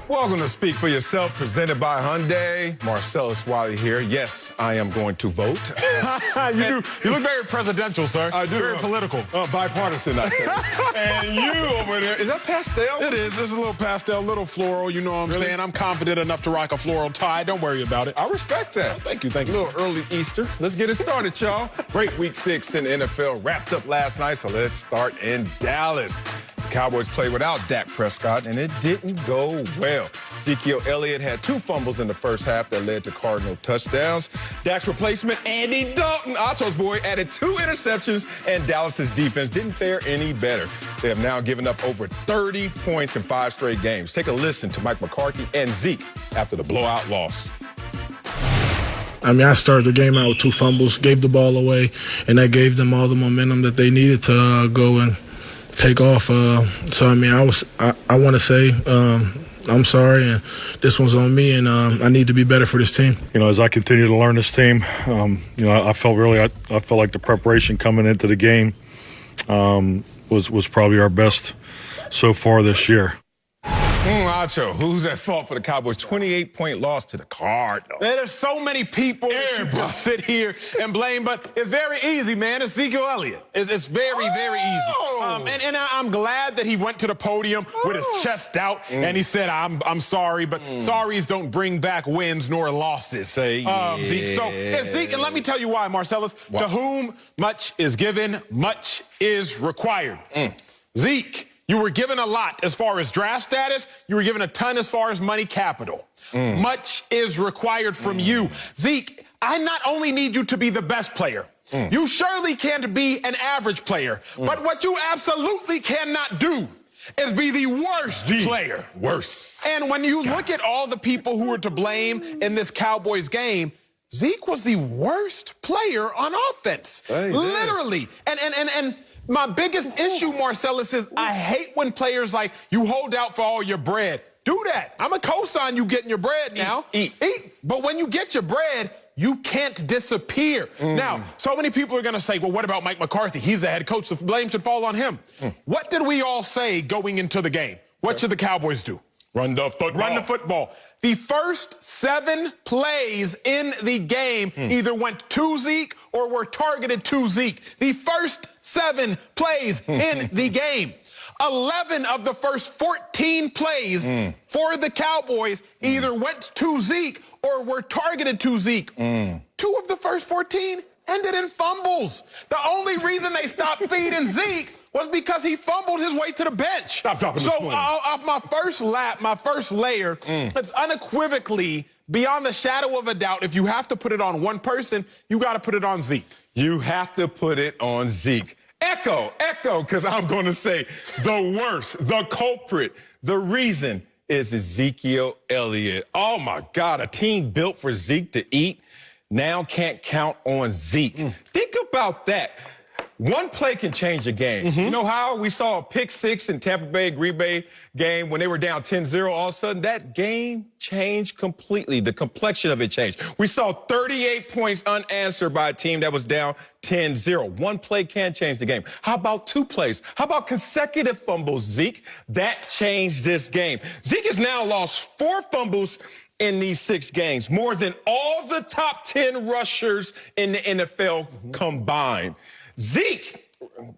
Welcome to Speak for Yourself, presented by Hyundai. Marcellus Wiley here. Yes, I am going to vote. You look very presidential, sir. I do. Very political. Bipartisan, I say. And you over there, is that pastel? It is. This is a little pastel, a little floral. You know what I'm saying? I'm confident enough to rock a floral tie. Don't worry about it. I respect that. Thank you. Thank you. A little early Easter. Let's get it started, y'all. Great week 6 in the NFL wrapped up last night, so let's start in Dallas. The Cowboys played without Dak Prescott, and it didn't go well. Ezekiel Elliott had 2 fumbles in the first half that led to Cardinal touchdowns. Dak's replacement, Andy Dalton, Acho's boy, added 2 interceptions, and Dallas's defense didn't fare any better. They have now given up over 30 points in 5 straight games. Take a listen to Mike McCarthy and Zeke after the blowout loss. I started the game out with 2 fumbles, gave the ball away, and that gave them all the momentum that they needed to go and take off. I want to say I'm sorry, and this one's on me, and I need to be better for this team. As I continue to learn this team, I felt like the preparation coming into the game was probably our best so far this year. Acho, who's at fault for the Cowboys' 28-point loss to the Cardinals? Man, there's so many people that you can sit here and blame, but it's very easy, man. It's Ezekiel Elliott. It's very, very easy. And I'm glad that he went to the podium with his chest out and he said, I'm sorry, but sorries don't bring back wins nor losses. Zeke. So it's Zeke, and let me tell you why, Marcellus. To whom much is given, much is required. Zeke, you were given a lot as far as draft status. You were given a ton as far as money capital. Much is required from you. Zeke, I not only need you to be the best player, you surely can't be an average player, but what you absolutely cannot do is be the worst player. Worse. And when you look at all the people who were to blame in this Cowboys game, Zeke was the worst player on offense. Literally. And my biggest issue, Marcellus, is I hate when players like, you hold out for all your bread. Do that. I'm a co-sign you getting your bread now. Eat. But when you get your bread, you can't disappear. Now, so many people are going to say, well, what about Mike McCarthy? He's the head coach. The blame should fall on him. What did we all say going into the game? What should the Cowboys do? Run the football. Run the football. The first 7 plays in the game either went to Zeke or were targeted to Zeke. The first 7 plays in the game. 11 of the first 14 plays for the Cowboys either went to Zeke or were targeted to Zeke. 2 of the first 14 ended in fumbles. The only reason they stopped feeding Zeke was because he fumbled his way to the bench. Stop dropping the spoon. So off my first layer, it's unequivocally beyond the shadow of a doubt. If you have to put it on one person, you got to put it on Zeke. You have to put it on Zeke. Echo, because I'm going to say the worst, the culprit, the reason is Ezekiel Elliott. Oh, my God, a team built for Zeke to eat now can't count on Zeke. Think about that. One play can change a game. You know how we saw a pick 6 in Tampa Bay, Green Bay game when they were down 10-0. All of a sudden, that game changed completely. The complexion of it changed. We saw 38 points unanswered by a team that was down 10-0. One play can change the game. How about 2 plays? How about consecutive fumbles, Zeke? That changed this game. Zeke has now lost 4 fumbles in these 6 games, more than all the top 10 rushers in the NFL combined. Zeke,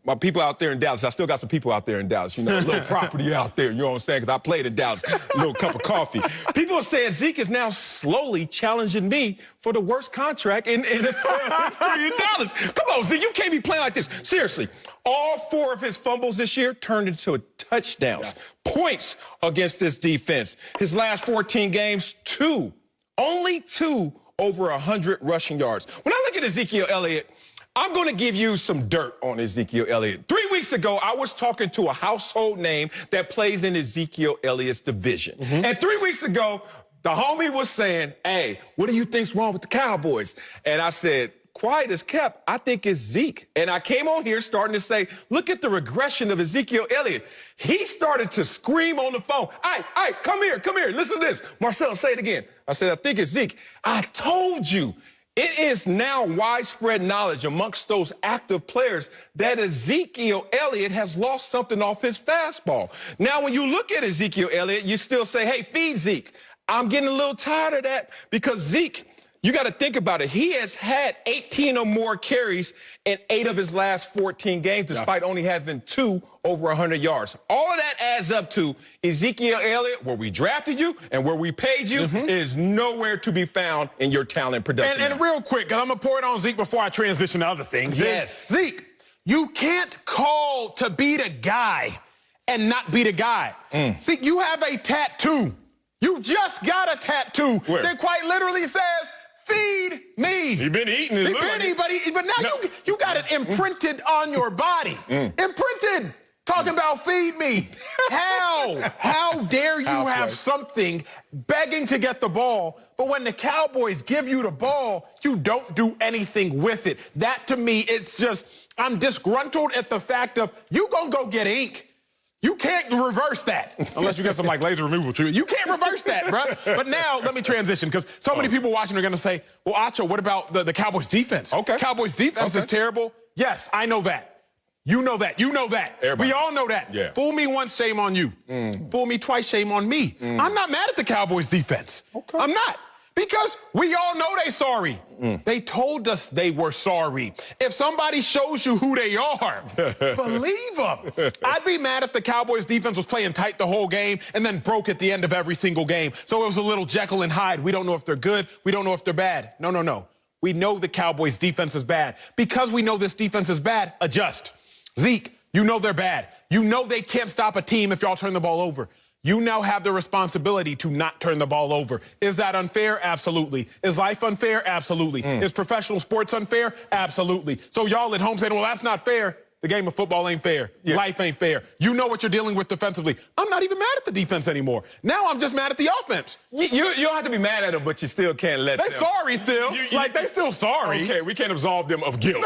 my people out there in Dallas, I still got some people out there in Dallas, a little property out there, you know what I'm saying, because I played in Dallas, a little cup of coffee. People are saying Zeke is now slowly challenging me for the worst contract in NFL history in Dallas. Come on, Zeke, you can't be playing like this. Seriously, all 4 of his fumbles this year turned into touchdowns, points against this defense. His last 14 games, only 2 over 100 rushing yards. When I look at Ezekiel Elliott, I'm going to give you some dirt on Ezekiel Elliott. 3 weeks ago, I was talking to a household name that plays in Ezekiel Elliott's division. And 3 weeks ago, the homie was saying, hey, what do you think's wrong with the Cowboys? And I said, quiet as kept, I think it's Zeke. And I came on here starting to say, look at the regression of Ezekiel Elliott. He started to scream on the phone. Hey, come here, listen to this. Marcel, say it again. I said, I think it's Zeke. I told you. It is now widespread knowledge amongst those active players that Ezekiel Elliott has lost something off his fastball. Now, when you look at Ezekiel Elliott, you still say, hey, feed Zeke. I'm getting a little tired of that because Zeke, you got to think about it. He has had 18 or more carries in 8 of his last 14 games, despite only having 2 over 100 yards. All of that adds up to Ezekiel Elliott, where we drafted you and where we paid you, is nowhere to be found in your talent production. And real quick, because I'm going to pour it on Zeke before I transition to other things. Yes. Zeke, you can't call to beat a guy and not beat a guy. Zeke, you have a tattoo. You just got a tattoo that quite literally says, feed me. You've been eating it. But now you got it imprinted on your body. Imprinted. Talking about feed me. How dare you have something begging to get the ball, but when the Cowboys give you the ball, you don't do anything with it. That, to me, it's just, I'm disgruntled at the fact of you gonna go get ink. You can't reverse that unless you get some like laser removal treatment. You can't reverse that, bro. But now let me transition because so many people watching are going to say, well, Acho, what about the Cowboys defense? Okay. Cowboys defense is terrible. Yes, I know that. You know that. You know that. Everybody. We all know that. Yeah. Fool me once, shame on you. Fool me twice, shame on me. I'm not mad at the Cowboys defense. Okay. I'm not. Because we all know they sorry. They told us they were sorry. If somebody shows you who they are, believe them. I'd be mad if the Cowboys defense was playing tight the whole game and then broke at the end of every single game. So it was a little Jekyll and Hyde. We don't know if they're good. We don't know if they're bad. No. We know the Cowboys defense is bad. Because we know this defense is bad, adjust. Zeke, you know they're bad. You know they can't stop a team if y'all turn the ball over. You now have the responsibility to not turn the ball over. Is that unfair? Absolutely. Is life unfair? Absolutely. Is professional sports unfair? Absolutely. So y'all at home saying, well, that's not fair. The game of football ain't fair. Life ain't fair. You know what you're dealing with defensively. I'm not even mad at the defense anymore. Now I'm just mad at the offense. You don't have to be mad at them, but you still can't let them. They sorry still. They still sorry. Okay, we can't absolve them of guilt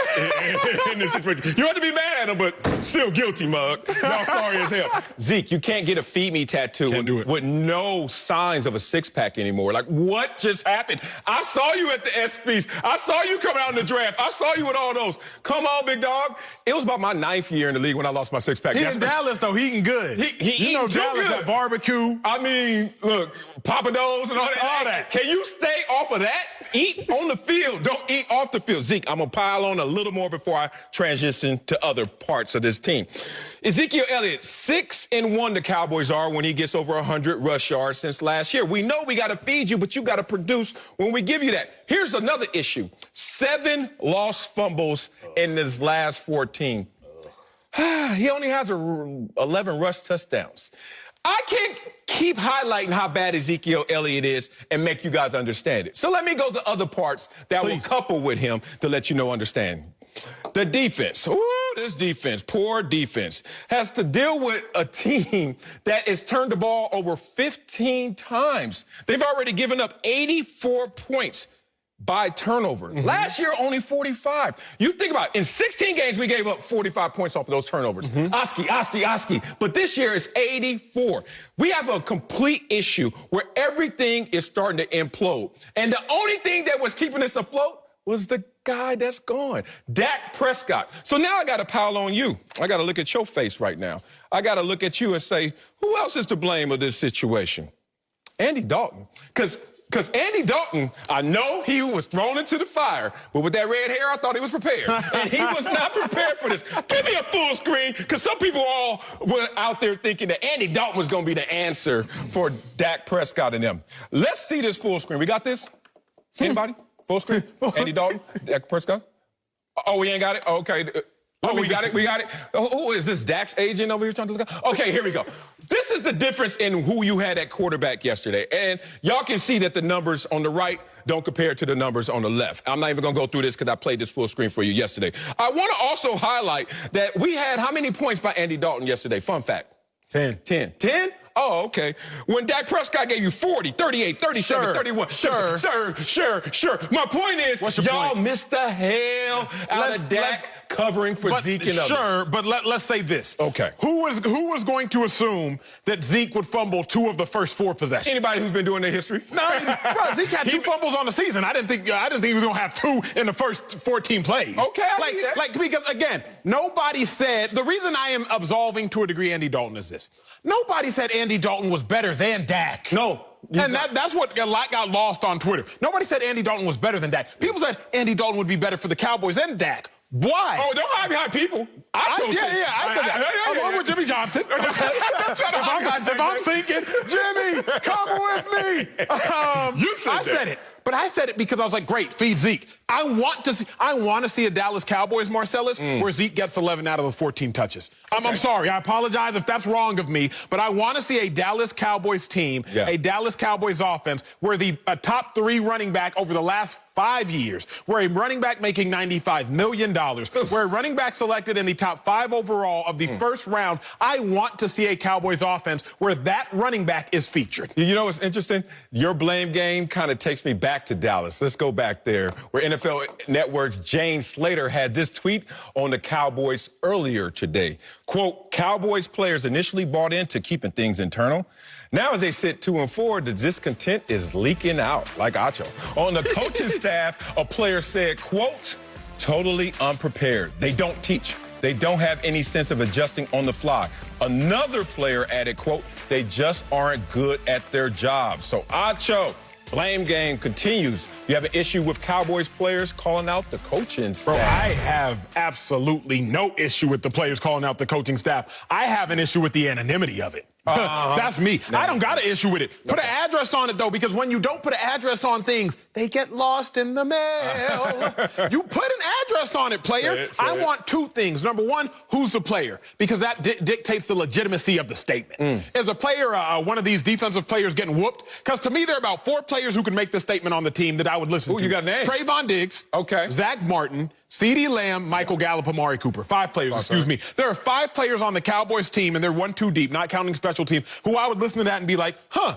in this situation. You don't have to be mad at them, but still guilty, mug. Y'all sorry as hell. Zeke, you can't get a feed me tattoo with no signs of a six-pack anymore. Like, what just happened? I saw you at the SPs. I saw you come out in the draft. I saw you with all those. Come on, big dog. It was about my 9th year in the league when I lost my six-pack. He in Dallas, though. He eating good. He Dallas, that barbecue. I mean, look, Papa Do's and all that. Can you stay off of that? Eat on the field. Don't eat off the field. Zeke, I'm going to pile on a little more before I transition to other parts of this team. Ezekiel Elliott, 6-1 the Cowboys are when he gets over 100 rush yards since last year. We know we got to feed you, but you got to produce when we give you that. Here's another issue. 7 lost fumbles in his last 14. He only has 11 rush touchdowns. I can't keep highlighting how bad Ezekiel Elliott is and make you guys understand it. So let me go to other parts that will couple with him to let you know understand. The defense. Ooh, this defense, poor defense, has to deal with a team that has turned the ball over 15 times. They've already given up 84 points by turnover. Last year, only 45. You think about it. In 16 games, we gave up 45 points off of those turnovers. Oski. But this year, it's 84. We have a complete issue where everything is starting to implode. And the only thing that was keeping us afloat was the guy that's gone, Dak Prescott. So now I got to pile on you. I got to look at your face right now. I got to look at you and say, who else is to blame of this situation? Andy Dalton. Because Andy Dalton, I know he was thrown into the fire, but with that red hair, I thought he was prepared. And he was not prepared for this. Give me a full screen, because some people all were out there thinking that Andy Dalton was going to be the answer for Dak Prescott and them. Let's see this full screen. We got this? Anybody? Full screen? Andy Dalton? Dak Prescott? Oh, we ain't got it? Okay. Oh, we got it. Oh, is this Dak's agent over here trying to look up? Okay, here we go. This is the difference in who you had at quarterback yesterday. And y'all can see that the numbers on the right don't compare to the numbers on the left. I'm not even going to go through this because I played this full screen for you yesterday. I want to also highlight that we had how many points by Andy Dalton yesterday? Fun fact. 10. 10? Oh, okay. When Dak Prescott gave you 40, 38, 37, 31. Sure. My point is, y'all missed the hell out of Dak covering for Zeke and others. Sure, but let's say this. Okay. Who was going to assume that Zeke would fumble 2 of the first 4 possessions? Anybody who's been doing their history? No, bro, Zeke had 2 fumbles on the season. I didn't think he was going to have 2 in the first 14 plays. Okay, I see that. Because again, nobody said, the reason I am absolving to a degree Andy Dalton is this. Nobody said Andy Dalton was better than Dak. No. And that's what a lot got lost on Twitter. Nobody said Andy Dalton was better than Dak. People said Andy Dalton would be better for the Cowboys than Dak. Why? Oh, don't hide behind people. I said that. Along with Jimmy Johnson. If I'm thinking, Jimmy, come with me. You said that. I said it. But I said it because I was like, great, feed Zeke. I want to see a Dallas Cowboys, Marcellus, where Zeke gets 11 out of the 14 touches. I'm sorry. I apologize if that's wrong of me, but I want to see a Dallas Cowboys team, a Dallas Cowboys offense, where the top 3 running back over the last 5 years, where a running back making $95 million, where a running back selected in the top 5 overall of the first round. I want to see a Cowboys offense where that running back is featured. You know what's interesting? Your blame game kind of takes me back to Dallas. Let's go back there, where NFL Network's Jane Slater had this tweet on the Cowboys earlier today. Quote, Cowboys players initially bought into keeping things internal. Now, as they sit 2-4, the discontent is leaking out like Acho. On the coaching staff, a player said, quote, totally unprepared. They don't teach. They don't have any sense of adjusting on the fly. Another player added, quote, they just aren't good at their job. So, Acho, blame game continues. You have an issue with Cowboys players calling out the coaching staff. Bro, I have absolutely no issue with the players calling out the coaching staff. I have an issue with the anonymity of it. That's me. I don't got an issue with it. Put an address on it, though, because when you don't put an address on things, they get lost in the mail. You put an address on it, player. I want 2 things. Number 1, who's the player? Because that dictates the legitimacy of the statement. Is a player one of these defensive players getting whooped? Because to me, there are about 4 players who can make the statement on the team that I would listen to. You got names. Trayvon Diggs. Okay. Zach Martin. CeeDee Lamb, Michael Gallup, Amari Cooper. 5 players, excuse me. There are 5 players on the Cowboys team, and they're 1-2 deep, not counting special teams, who I would listen to that and be like,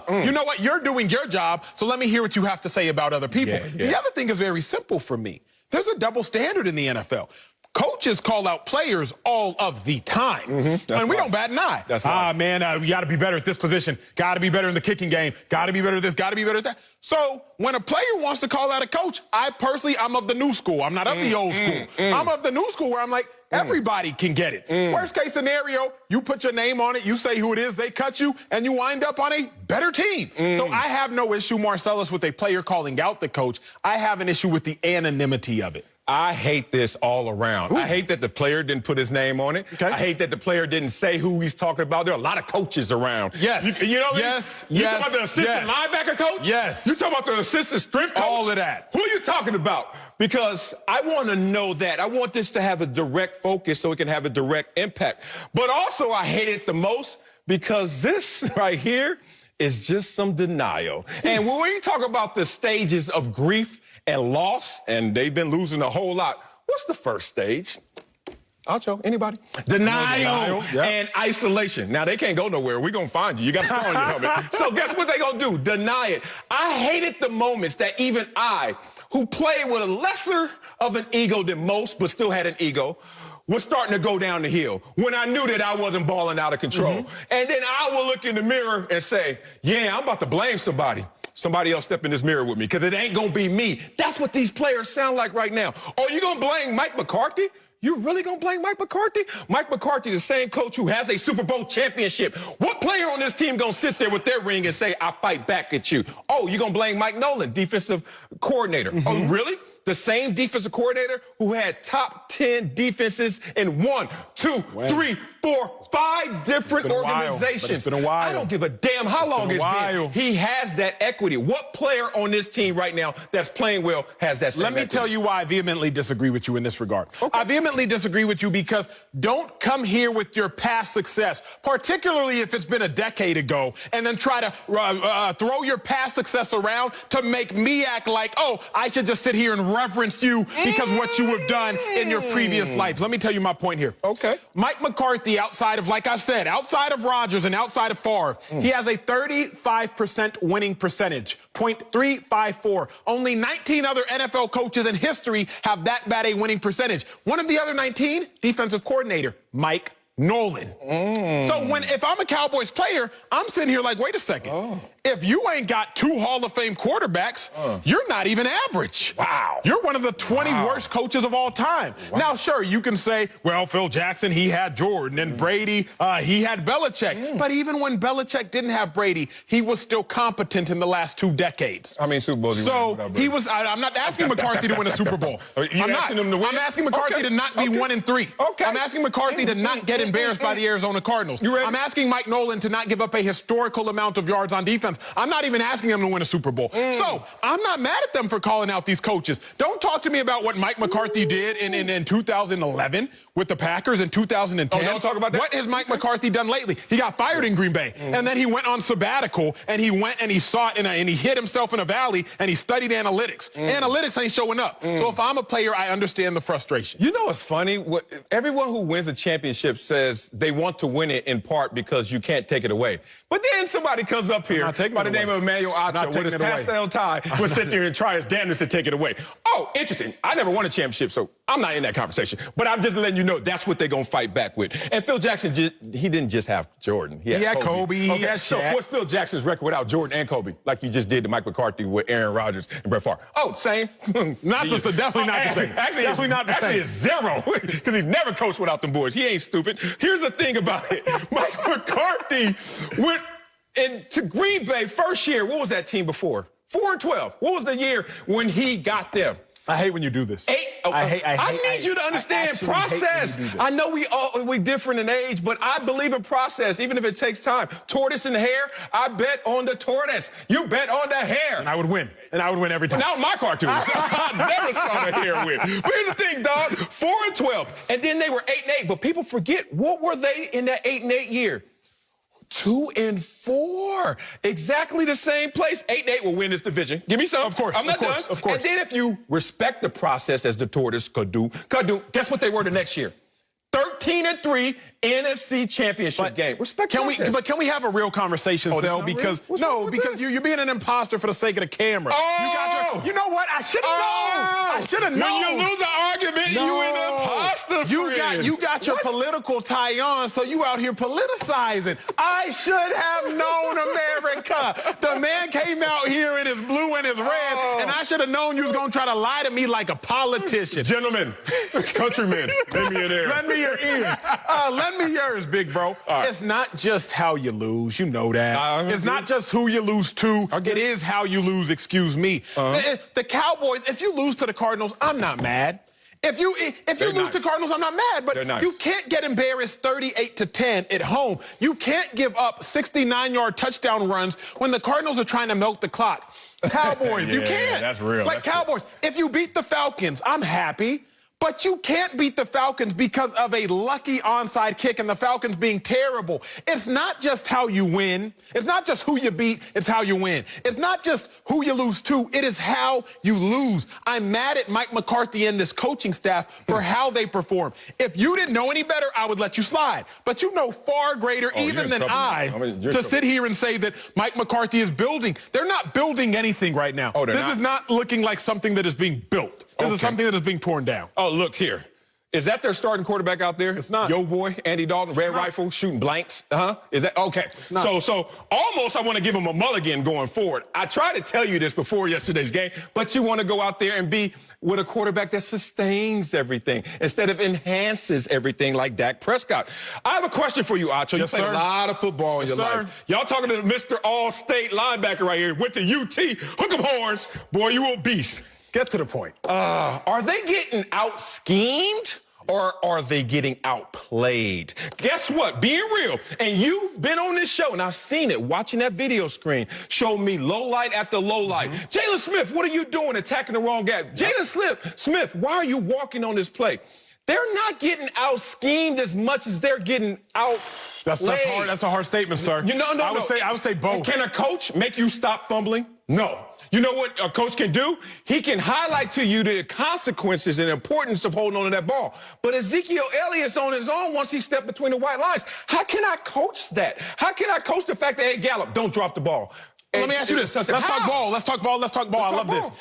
you know what? You're doing your job, so let me hear what you have to say about other people. The other thing is very simple for me. There's a double standard in the NFL. Coaches call out players all of the time. And we don't bat an eye. Man, we got to be better at this position. Got to be better in the kicking game. Got to be better at this. Got to be better at that. So when a player wants to call out a coach, I'm of the new school. I'm not of the old school. I'm of the new school where I'm like, everybody can get it. Worst case scenario, you put your name on it, you say who it is, they cut you, and you wind up on a better team. So I have no issue, Marcellus, with a player calling out the coach. I have an issue with the anonymity of it. I hate this all around. I hate that the player didn't put his name on it. I hate that the player didn't say who he's talking about. There are a lot of coaches around. Yes. You know what yes. You talking about the assistant linebacker coach? Yes. You talking about the assistant strength coach? All of that. Who are you talking about? Because I want to know that. I want this to have a direct focus so it can have a direct impact. But also I hate it the most because this right here is just some denial. And when we talk about the stages of grief and loss, and they've been losing a whole lot, what's the first stage? Acho, anybody? Denial and isolation. Now, they can't go nowhere. We're going to find you. You got a scar on your helmet. So guess what they going to do? Deny it. I hated the moments that even I, who played with a lesser of an ego than most, but still had an ego, was starting to go down the hill when I knew that I wasn't balling out of control. And then I will look in the mirror and say, yeah, I'm about to blame somebody. Somebody else step in this mirror with me because it ain't going to be me. That's what these players sound like right now. Oh, you going to blame Mike McCarthy? You really going to blame Mike McCarthy? Mike McCarthy, the same coach who has a Super Bowl championship. What player on this team going to sit there with their ring and say, I fight back at you? Oh, you going to blame Mike Nolan, defensive coordinator. Oh, really? The same defensive coordinator who had top 10 defenses in 1, 2, 3, 4, 5 different organizations. It's been a while. I don't give a damn how long it's been. He has that equity. What player on this team right now that's playing well has that same equity? Let me tell you why I vehemently disagree with you in this regard. I vehemently disagree with you because don't come here with your past success, particularly if it's been a decade ago, and then try to throw your past success around to make me act like, oh, I should just sit here and reference you because what you have done in your previous life. Let me tell you my point here. Okay. Mike McCarthy McCarthy, outside of, like I've said, outside of Rodgers and outside of Favre, he has a 35% winning percentage, .354. Only 19 other NFL coaches in history have that bad a winning percentage. One of the other 19, defensive coordinator, Mike Nolan. So if I'm a Cowboys player, I'm sitting here like, wait a second. If you ain't got 2 Hall of Fame quarterbacks, you're not even average. Wow. You're one of the 20 worst coaches of all time. Now, sure, you can say, well, Phil Jackson, he had Jordan, and Brady, he had Belichick. But even when Belichick didn't have Brady, he was still competent in the last 2 decades. How many Super Bowls he won without Brady? He was, I'm not asking McCarthy to win a Super Bowl. You're asking him to win? I'm asking McCarthy to not be 1-3. Okay. I'm asking McCarthy to not get embarrassed by the Arizona Cardinals. You ready? I'm asking Mike Nolan to not give up a historical amount of yards on defense. I'm not even asking them to win a Super Bowl. So I'm not mad at them for calling out these coaches. Don't talk to me about what Mike McCarthy did in 2011 with the Packers in 2010. Oh, don't talk about that? What has Mike McCarthy done lately? He got fired in Green Bay, and then he went on sabbatical, and he went and he sought, and he hid himself in a valley, and he studied analytics. Analytics ain't showing up. So if I'm a player, I understand the frustration. You know what's funny? Everyone who wins a championship says they want to win it in part because you can't take it away. But then somebody comes up here by the name of Emmanuel Acho with his pastel tie will sit there and try his damnedest to take it away. Oh, interesting. I never won a championship, so I'm not in that conversation. But I'm just letting you know that's what they're going to fight back with. And Phil Jackson, he didn't just have Jordan. He had Kobe. He had so Shaq. what's Phil Jackson's record without Jordan and Kobe? Like he just did to Mike McCarthy with Aaron Rodgers and Brett Favre. Oh, same. Definitely not the same. Definitely not the same. Actually, it's zero because he never coached without them boys. He ain't stupid. Here's the thing about it. Mike McCarthy went to Green Bay first year. What was that team before? 4-12. What was the year when he got them? I hate when you do this. I need you to understand process. I know we different in age, but I believe in process, even if it takes time. Tortoise and hare, I bet on the tortoise. You bet on the hare. And I would win. And I would win every time. Not my cartoons. I never saw the hare win. But here's the thing, dog. 4-12. And then they were 8-8. But people forget, what were they in that 8-8 year? 2-4. Exactly the same place. 8-8 will win this division. Give me some. Of course. I'm not done. Of course. And then if you respect the process as the tortoise could do, guess what they were the next year? 13-3 NFC Championship game. Respect process. Can we have a real conversation, Sel? Because you're being an imposter for the sake of the camera. You know what? I should have known. I should have known. When you lose an argument, you an imposter. You got your political tie on, so you out here politicizing. I should have known, America. The man came out here in his blue and his red, and I should have known you was gonna try to lie to me like a politician. Gentlemen, countrymen, lend me your ear. Lend me your ears. Lend me yours, big bro. Right. It's not just how you lose. You know that. It's not just who you lose to. It is how you lose, excuse me. The Cowboys, if you lose to the Cardinals, I'm not mad. If you lose to Cardinals, I'm not mad, but you can't get embarrassed 38-10 at home. You can't give up 69-yard touchdown runs when the Cardinals are trying to milk the clock. Cowboys, you can't. That's real. Like Cowboys, if you beat the Falcons, I'm happy. But you can't beat the Falcons because of a lucky onside kick and the Falcons being terrible. It's not just how you win. It's not just who you beat. It's how you win. It's not just who you lose to. It is how you lose. I'm mad at Mike McCarthy and this coaching staff for how they perform. If you didn't know any better, I would let you slide. But you know far greater even than to sit here and say that Mike McCarthy is building. They're not building anything right now. This is not looking like something that is being built. This is something that is being torn down. Oh, look here. Is that their starting quarterback out there? It's not. Yo boy, Andy Dalton, red rifle, shooting blanks. Is that okay? It's not. So almost I want to give him a mulligan going forward. I tried to tell you this before yesterday's game, but you want to go out there and be with a quarterback that sustains everything instead of enhances everything like Dak Prescott. I have a question for you, Acho. You played a lot of football in your life. Y'all talking to Mr. All-State linebacker right here. Went to UT. Hook 'em horns. Boy, you a beast. Get to the point. Are they getting out-schemed or are they getting outplayed? Guess what? Being real, and you've been on this show, and I've seen it, watching that video screen, showed me low light after low light. Jalen Smith, what are you doing attacking the wrong guy? Jalen Smith, why are you walking on this play? They're not getting out-schemed as much as they're getting out. That's hard. That's a hard statement, sir. I would say both. Can a coach make you stop fumbling? No. You know what a coach can do? He can highlight to you the consequences and importance of holding on to that ball. But Ezekiel Elliott's on his own once he stepped between the white lines. How can I coach that? How can I coach the fact that, hey, Gallup, don't drop the ball? Let me ask you this. Let's talk ball. Let's talk ball. I love this.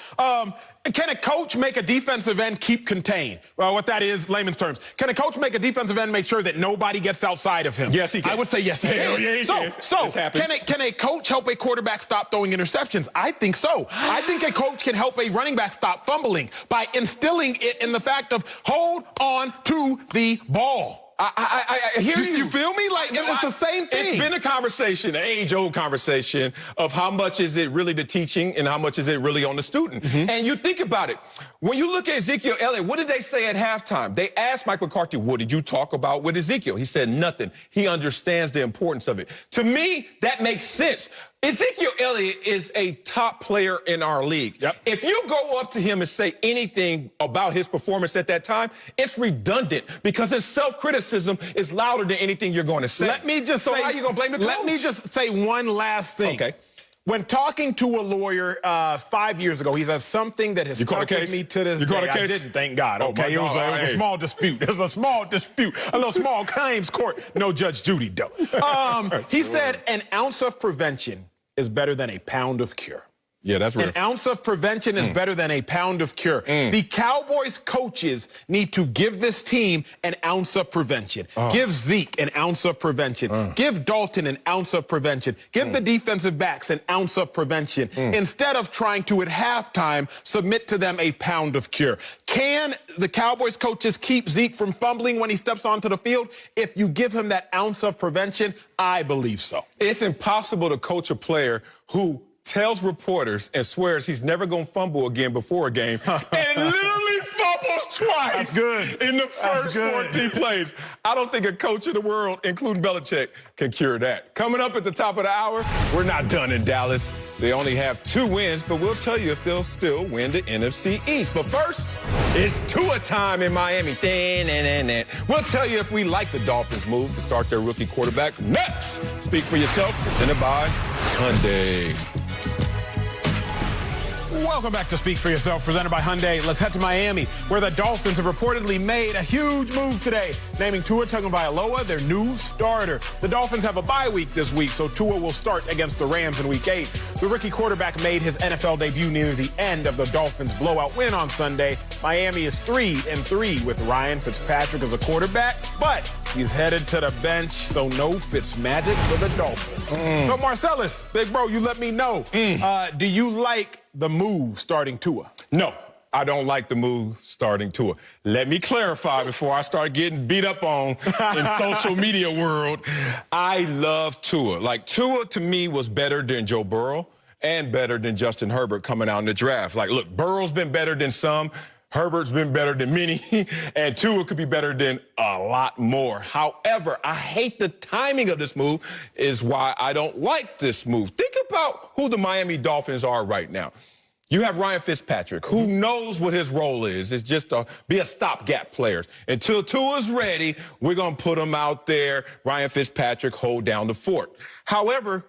Can a coach make a defensive end keep contained? Well, what that is, layman's terms. Can a coach make a defensive end make sure that nobody gets outside of him? Yes, he can. I would say yes, he can. Yeah, he can. So can a coach help a quarterback stop throwing interceptions? I think so. I think a coach can help a running back stop fumbling by instilling it in the fact of hold on to the ball. I hear you. You feel me? Like, it's the same thing. It's been a conversation, an age-old conversation of how much is it really the teaching and how much is it really on the student. And you think about it. When you look at Ezekiel Elliott, what did they say at halftime? They asked Mike McCarthy, what did you talk about with Ezekiel? He said nothing. He understands the importance of it. To me, that makes sense. Ezekiel Elliott is a top player in our league. Yep. If you go up to him and say anything about his performance at that time, it's redundant because his self-criticism is louder than anything you're going to say. Let me just so say, how are you going to blame the coach? Let me just say one last thing. Okay. When talking to a lawyer 5 years ago, he said something that has stuck with me to this day. I didn't, thank God. Okay, it was a small dispute. It was a small dispute, a little small claims court. No Judge Judy, though. He said an ounce of prevention is better than a pound of cure. Yeah, that's real. An ounce of prevention is better than a pound of cure. The Cowboys coaches need to give this team an ounce of prevention. Give Zeke an ounce of prevention. Give Dalton an ounce of prevention. Give the defensive backs an ounce of prevention. Instead of trying to, at halftime, submit to them a pound of cure. Can the Cowboys coaches keep Zeke from fumbling when he steps onto the field? If you give him that ounce of prevention, I believe so. It's impossible to coach a player who tells reporters and swears he's never going to fumble again before a game and literally fumbles twice in the first 14 plays. I don't think a coach in the world, including Belichick, can cure that. Coming up at the top of the hour, we're not done in Dallas. They only have 2 wins, but we'll tell you if they'll still win the NFC East. But first, it's Tua time in Miami. We'll tell you if we like the Dolphins' move to start their rookie quarterback next. Speak for yourself, presented by Hyundai. Welcome back to Speak for Yourself, presented by Hyundai. Let's head to Miami, where the Dolphins have reportedly made a huge move today, naming Tua Tagovailoa their new starter. The Dolphins have a bye week this week, so Tua will start against the Rams in Week 8. The rookie quarterback made his NFL debut near the end of the Dolphins' blowout win on Sunday. Miami is 3-3 with Ryan Fitzpatrick as a quarterback, but he's headed to the bench, so no Fitzmagic for the Dolphins. So, Marcellus, big bro, you let me know. Do you like the move starting Tua? No, I don't like the move starting Tua. Let me clarify before I start getting beat up on in social media world. I love Tua. Like, Tua to me was better than Joe Burrow and better than Justin Herbert coming out in the draft. Like, look, Burrow's been better than some. Herbert's been better than many, and Tua could be better than a lot more. However, I hate the timing of this move is why I don't like this move. Think about who the Miami Dolphins are right now. You have Ryan Fitzpatrick, who knows what his role is. It's just to be a stopgap player. Until Tua's ready, we're going to put him out there. Ryan Fitzpatrick, hold down the fort. However,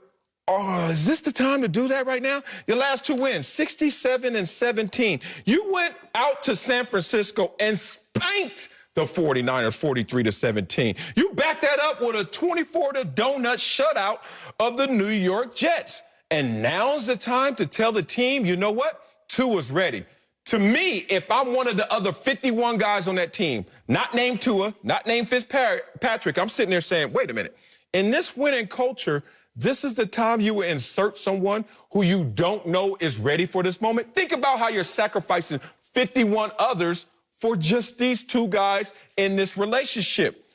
is this the time to do that right now? Your last 2 wins, 67-17. You went out to San Francisco and spanked the 49ers 43-17. You backed that up with a 24-donut shutout of the New York Jets. And now's the time to tell the team, you know what? Tua's ready. To me, if I'm one of the other 51 guys on that team, not named Tua, not named Fitzpatrick, I'm sitting there saying, wait a minute. In this winning culture, this is the time you will insert someone who you don't know is ready for this moment. Think about how you're sacrificing 51 others for just these 2 guys in this relationship.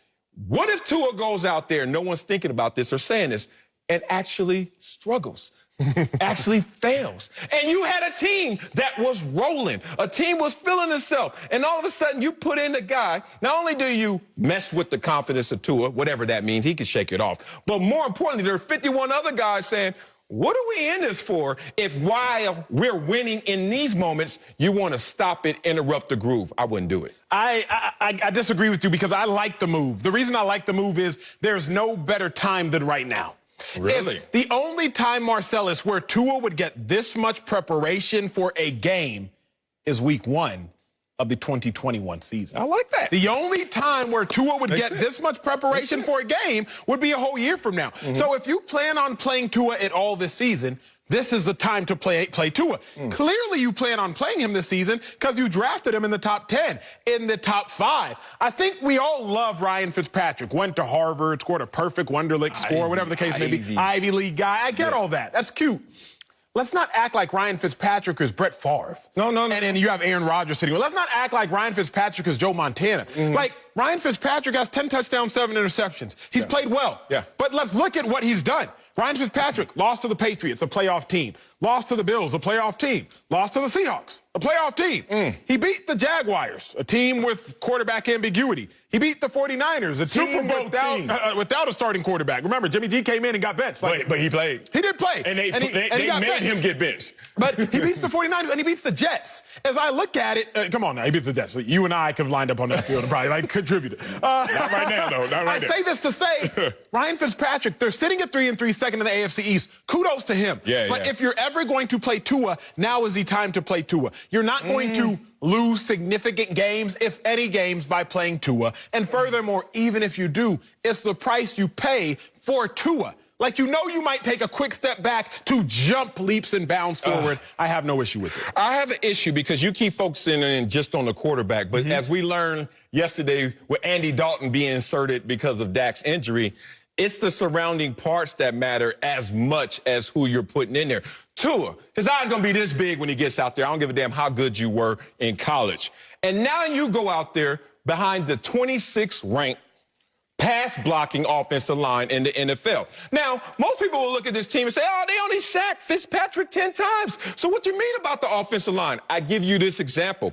What if Tua goes out there, no one's thinking about this or saying this, and actually struggles, actually fails? And you had a team that was rolling. A team was feeling itself. And all of a sudden, you put in a guy. Not only do you mess with the confidence of Tua, whatever that means, he can shake it off. But more importantly, there are 51 other guys saying, what are we in this for if while we're winning in these moments, you want to stop it, interrupt the groove? I wouldn't do it. I disagree with you because I like the move. The reason I like the move is there's no better time than right now. Really? If the only time, Marcellus, where Tua would get this much preparation for a game is week 1 of the 2021 season. I like that. The only time where Tua would get this much preparation for a game would be a whole year from now. So if you plan on playing Tua at all this season, this is the time to play Tua. Clearly, you plan on playing him this season because you drafted him in the top 10, in the top 5. I think we all love Ryan Fitzpatrick. Went to Harvard, scored a perfect Wonderlic score, whatever the case may be. Ivy League guy. I get all that. That's cute. Let's not act like Ryan Fitzpatrick is Brett Favre. No. And you have Aaron Rodgers sitting. Let's not act like Ryan Fitzpatrick is Joe Montana. Like, Ryan Fitzpatrick has 10 touchdowns, 7 interceptions. He's played well. But let's look at what he's done. Ryan Fitzpatrick lost to the Patriots, a playoff team. Lost to the Bills, a playoff team. Lost to the Seahawks, a playoff team. He beat the Jaguars, a team with quarterback ambiguity. He beat the 49ers, a team without a starting quarterback. Remember, Jimmy G came in and got benched. But he played. He did play. And they made him get benched. But he beats the 49ers and he beats the Jets. As I look at it, come on now, he beats the Jets. So you and I could have lined up on that field and probably contributed. Not right now, though. Not right now. I say this to say, Ryan Fitzpatrick, they're sitting at 3-3, second in the AFC East. Kudos to him. But if you're ever going to play Tua, now is the time to play Tua. You're not going to lose significant games, if any games, by playing Tua. And furthermore, even if you do, it's the price you pay for Tua. Like, you know, you might take a quick step back to jump leaps and bounds forward. I have no issue with it. I have an issue because you keep focusing in just on the quarterback. But as we learned yesterday with Andy Dalton being inserted because of Dak's injury, it's the surrounding parts that matter as much as who you're putting in there. Tua, his eye's going to be this big when he gets out there. I don't give a damn how good you were in college. And now you go out there behind the 26th ranked pass-blocking offensive line in the NFL. Now, most people will look at this team and say, oh, they only sacked Fitzpatrick 10 times. So what do you mean about the offensive line? I give you this example.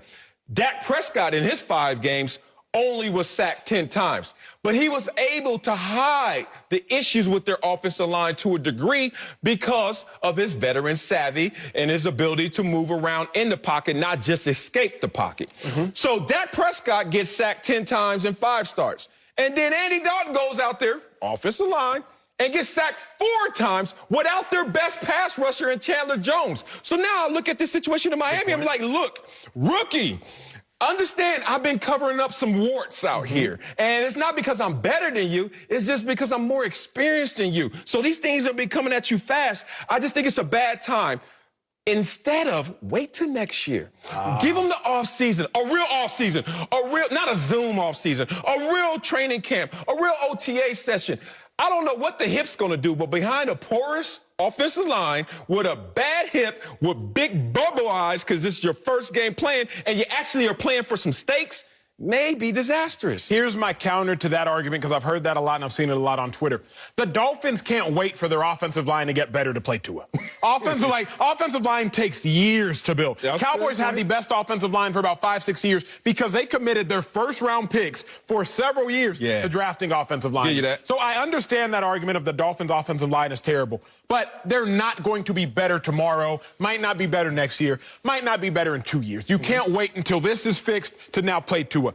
Dak Prescott in his 5 games only was sacked 10 times. But he was able to hide the issues with their offensive line to a degree because of his veteran savvy and his ability to move around in the pocket, not just escape the pocket. So Dak Prescott gets sacked 10 times in 5 starts. And then Andy Dalton goes out there, offensive line, and gets sacked 4 times without their best pass rusher in Chandler Jones. So now I look at this situation in Miami, I'm like, look, rookie, understand I've been covering up some warts out here. And it's not because I'm better than you, it's just because I'm more experienced than you. So these things will be coming at you fast. I just think it's a bad time. Instead of wait till next year, give them the offseason, a real offseason, not a Zoom offseason, a real training camp, a real OTA session. I don't know what the hip's going to do, but behind a porous offensive line with a bad hip, with big bubble eyes, because this is your first game playing, and you actually are playing for some stakes, may be disastrous. Here's my counter to that argument, because I've heard that a lot and I've seen it a lot on Twitter. The Dolphins can't wait for their offensive line to get better to play Tua. Offensive line takes years to build. Cowboys had the best offensive line for about 5-6 years because they committed their first-round picks for several years to drafting offensive line. Give you that. So I understand that argument of the Dolphins' offensive line is terrible, but they're not going to be better tomorrow, might not be better next year, might not be better in 2 years. You can't wait until this is fixed to now play Tua.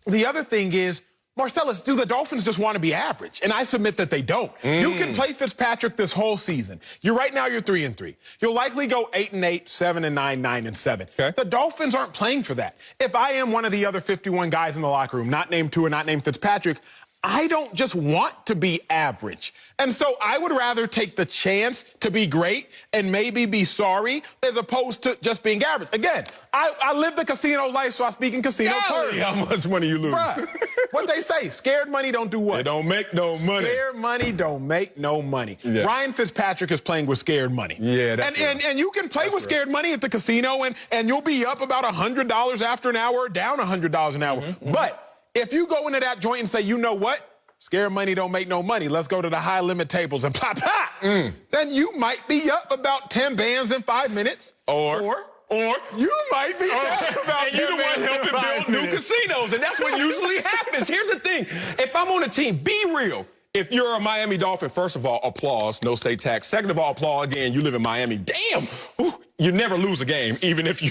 The other thing is, Marcellus, do the Dolphins just want to be average? And I submit that they don't. You can play Fitzpatrick this whole season. Right now you're 3-3. You'll likely go 8-8, 7-9, 9-7. The Dolphins aren't playing for that. If I am one of the other 51 guys in the locker room, not named Tua, not named Fitzpatrick, I don't just want to be average. And so I would rather take the chance to be great and maybe be sorry as opposed to just being average. Again, I live the casino life, so I speak in casino terms. How much money you lose? Bruh, what they say, scared money don't do what? It don't make no money. Scared money don't make no money. Ryan Fitzpatrick is playing with scared money. And you can play with scared money at the casino, and you'll be up about $100 after an hour, down $100 an hour. But if you go into that joint and say, you know what? Scared money don't make no money. Let's go to the high limit tables and pop. Then you might be up about 10 bands in 5 minutes. Or you might be up about 10 bands. And you're the one helping build new casinos, and that's what usually happens. Here's the thing. If I'm on a team, be real. If you're a Miami Dolphin, first of all, applause, no state tax. Second of all, applause again, you live in Miami. Damn, you never lose a game, even if you,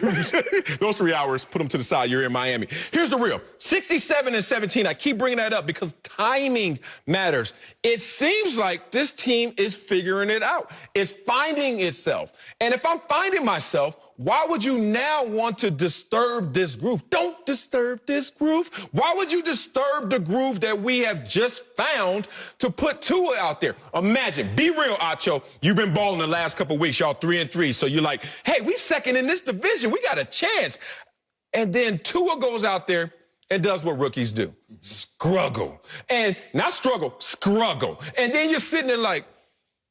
those 3 hours, put them to the side, you're in Miami. Here's the real, 67-17, I keep bringing that up because timing matters. It seems like this team is figuring it out. It's finding itself. And if I'm finding myself, why would you now want to disturb this groove? Don't disturb this groove. Why would you disturb the groove that we have just found to put Tua out there? Imagine, be real, Acho. You've been balling the last couple of weeks. Y'all 3-3. So you're like, hey, we second in this division. We got a chance. And then Tua goes out there and does what rookies do. Struggle. And not struggle, scruggle. And then you're sitting there like,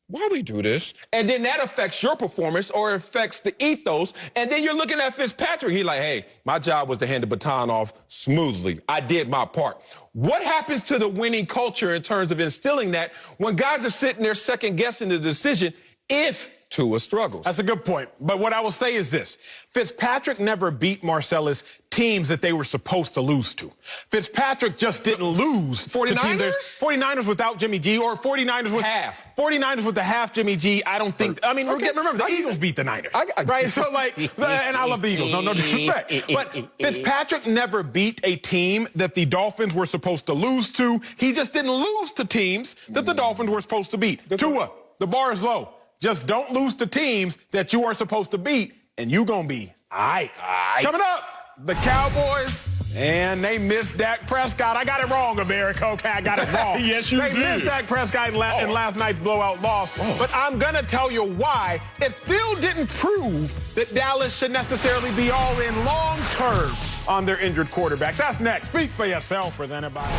why we do this? And then that affects your performance or affects the ethos. And then you're looking at Fitzpatrick. He's like, hey, my job was to hand the baton off smoothly. I did my part. What happens to the winning culture in terms of instilling that when guys are sitting there second-guessing the decision if Tua struggles? That's a good point. But what I will say is this. Fitzpatrick never beat Marcellus teams that they were supposed to lose to. Fitzpatrick just didn't lose. 49ers? 49ers without Jimmy G or 49ers with half. 49ers with the half Jimmy G. I don't think. I mean, remember, the Eagles beat the Niners. Right? So, like, and I love the Eagles. No disrespect. But Fitzpatrick never beat a team that the Dolphins were supposed to lose to. He just didn't lose to teams that the Dolphins were supposed to beat. Tua, the bar is low. Just don't lose to teams that you are supposed to beat, and you gonna be all right. Coming up, the Cowboys, and they missed Dak Prescott. I got it wrong, America. Okay, I got it wrong. Yes, you did. They missed Dak Prescott in last night's blowout loss. But I'm gonna tell you why. It still didn't prove that Dallas should necessarily be all in long term on their injured quarterback. That's next. Speak for yourself, presented by.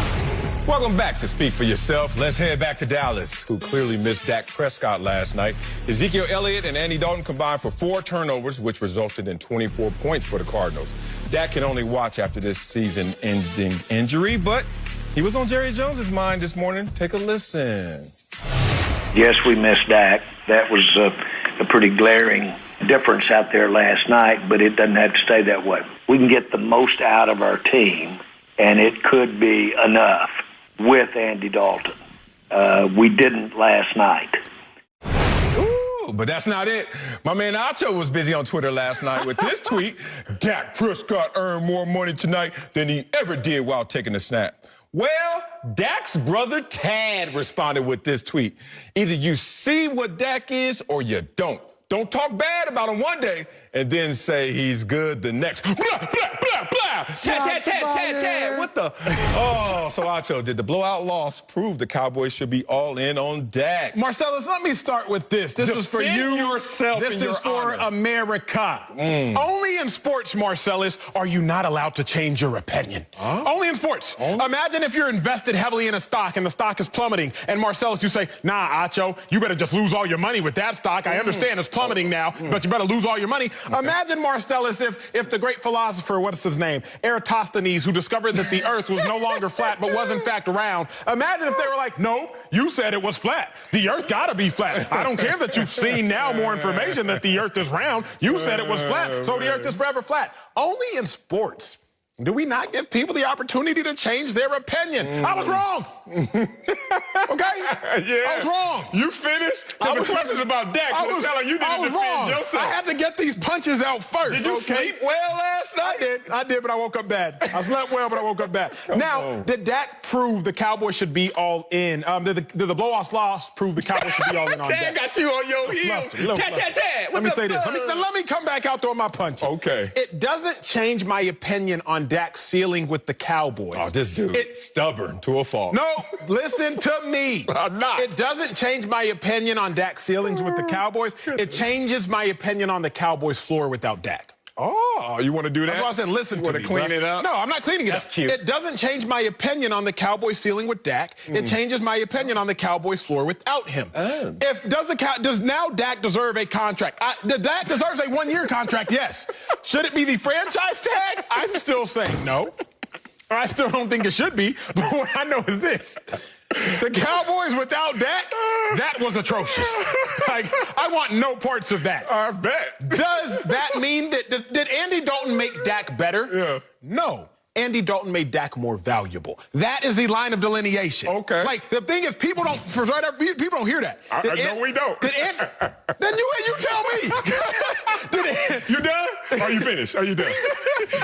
Welcome back to Speak for Yourself. Let's head back to Dallas, who clearly missed Dak Prescott last night. Ezekiel Elliott and Andy Dalton combined for 4 turnovers, which resulted in 24 points for the Cardinals. Dak can only watch after this season-ending injury, but he was on Jerry Jones's mind this morning. Take a listen. Yes, we missed Dak. That was a pretty glaring difference out there last night, but it doesn't have to stay that way. We can get the most out of our team, and it could be enough with Andy Dalton. We didn't last night. Ooh, but that's not it. My man Acho was busy on Twitter last night with this tweet. Dak Prescott earned more money tonight than he ever did while taking a snap. Well, Dak's brother Tad responded with this tweet. Either you see what Dak is or you don't. Don't talk bad about him one day and then say he's good the next. Blah, blah, blah, blah. Tad. What the? Oh, so Acho, did the blowout loss prove the Cowboys should be all in on Dak? Marcellus, let me start with this. This is for you. Yourself this and is for honor. America. Only in sports, Marcellus, are you not allowed to change your opinion. Only in sports. Imagine if you're invested heavily in a stock and the stock is plummeting, and Marcellus, you say, nah, Acho, you better just lose all your money with that stock. I understand it's plummeting now, but you better lose all your money. Imagine, Marcellus, if the great philosopher, what is his name, Eratosthenes, who discovered that the earth was no longer flat but was in fact round. Imagine if they were like, no, you said it was flat. The earth gotta be flat. I don't care that you've seen now more information that the earth is round. You said it was flat, so the earth is forever flat. Only in sports do we not give people the opportunity to change their opinion. I was wrong. Okay? Yeah. I was wrong. You finished? The questions about Dak, but it sounded like you didn't defend yourself. I had to get these punches out first. Did you sleep well last night? I did, but I woke up bad. I slept well, but I woke up bad. Now, did Dak prove the Cowboys should be all in? Did the blowout loss prove the Cowboys should be all in on Dak? Tad got you on your heels. Tad. Let me say this. Let me come back out throwing my punches. Okay. It doesn't change my opinion on Dak's ceiling with the Cowboys. Oh, this dude. It's stubborn to a fault. No, listen to me. I'm not. It doesn't change my opinion on Dak's ceilings with the Cowboys. It changes my opinion on the Cowboys floor without Dak. Oh, you want to do that? That's why I said listen to me. You want to clean it up? No, I'm not cleaning it up. That's cute. It doesn't change my opinion on the Cowboys ceiling with Dak. It changes my opinion on the Cowboys floor without him. Does now Dak deserve a contract? Dak deserves a 1-year contract, yes. Should it be the franchise tag? I'm still saying no. I still don't think it should be, but what I know is this. The Cowboys without Dak, that was atrocious. Like, I want no parts of that. I bet. Does that mean that did Andy Dalton make Dak better? Yeah. No. Andy Dalton made Dak more valuable. That is the line of delineation. Okay. Like, the thing is, people don't hear that. No, we don't. Then you tell me. You done? Are you finished? Are you done?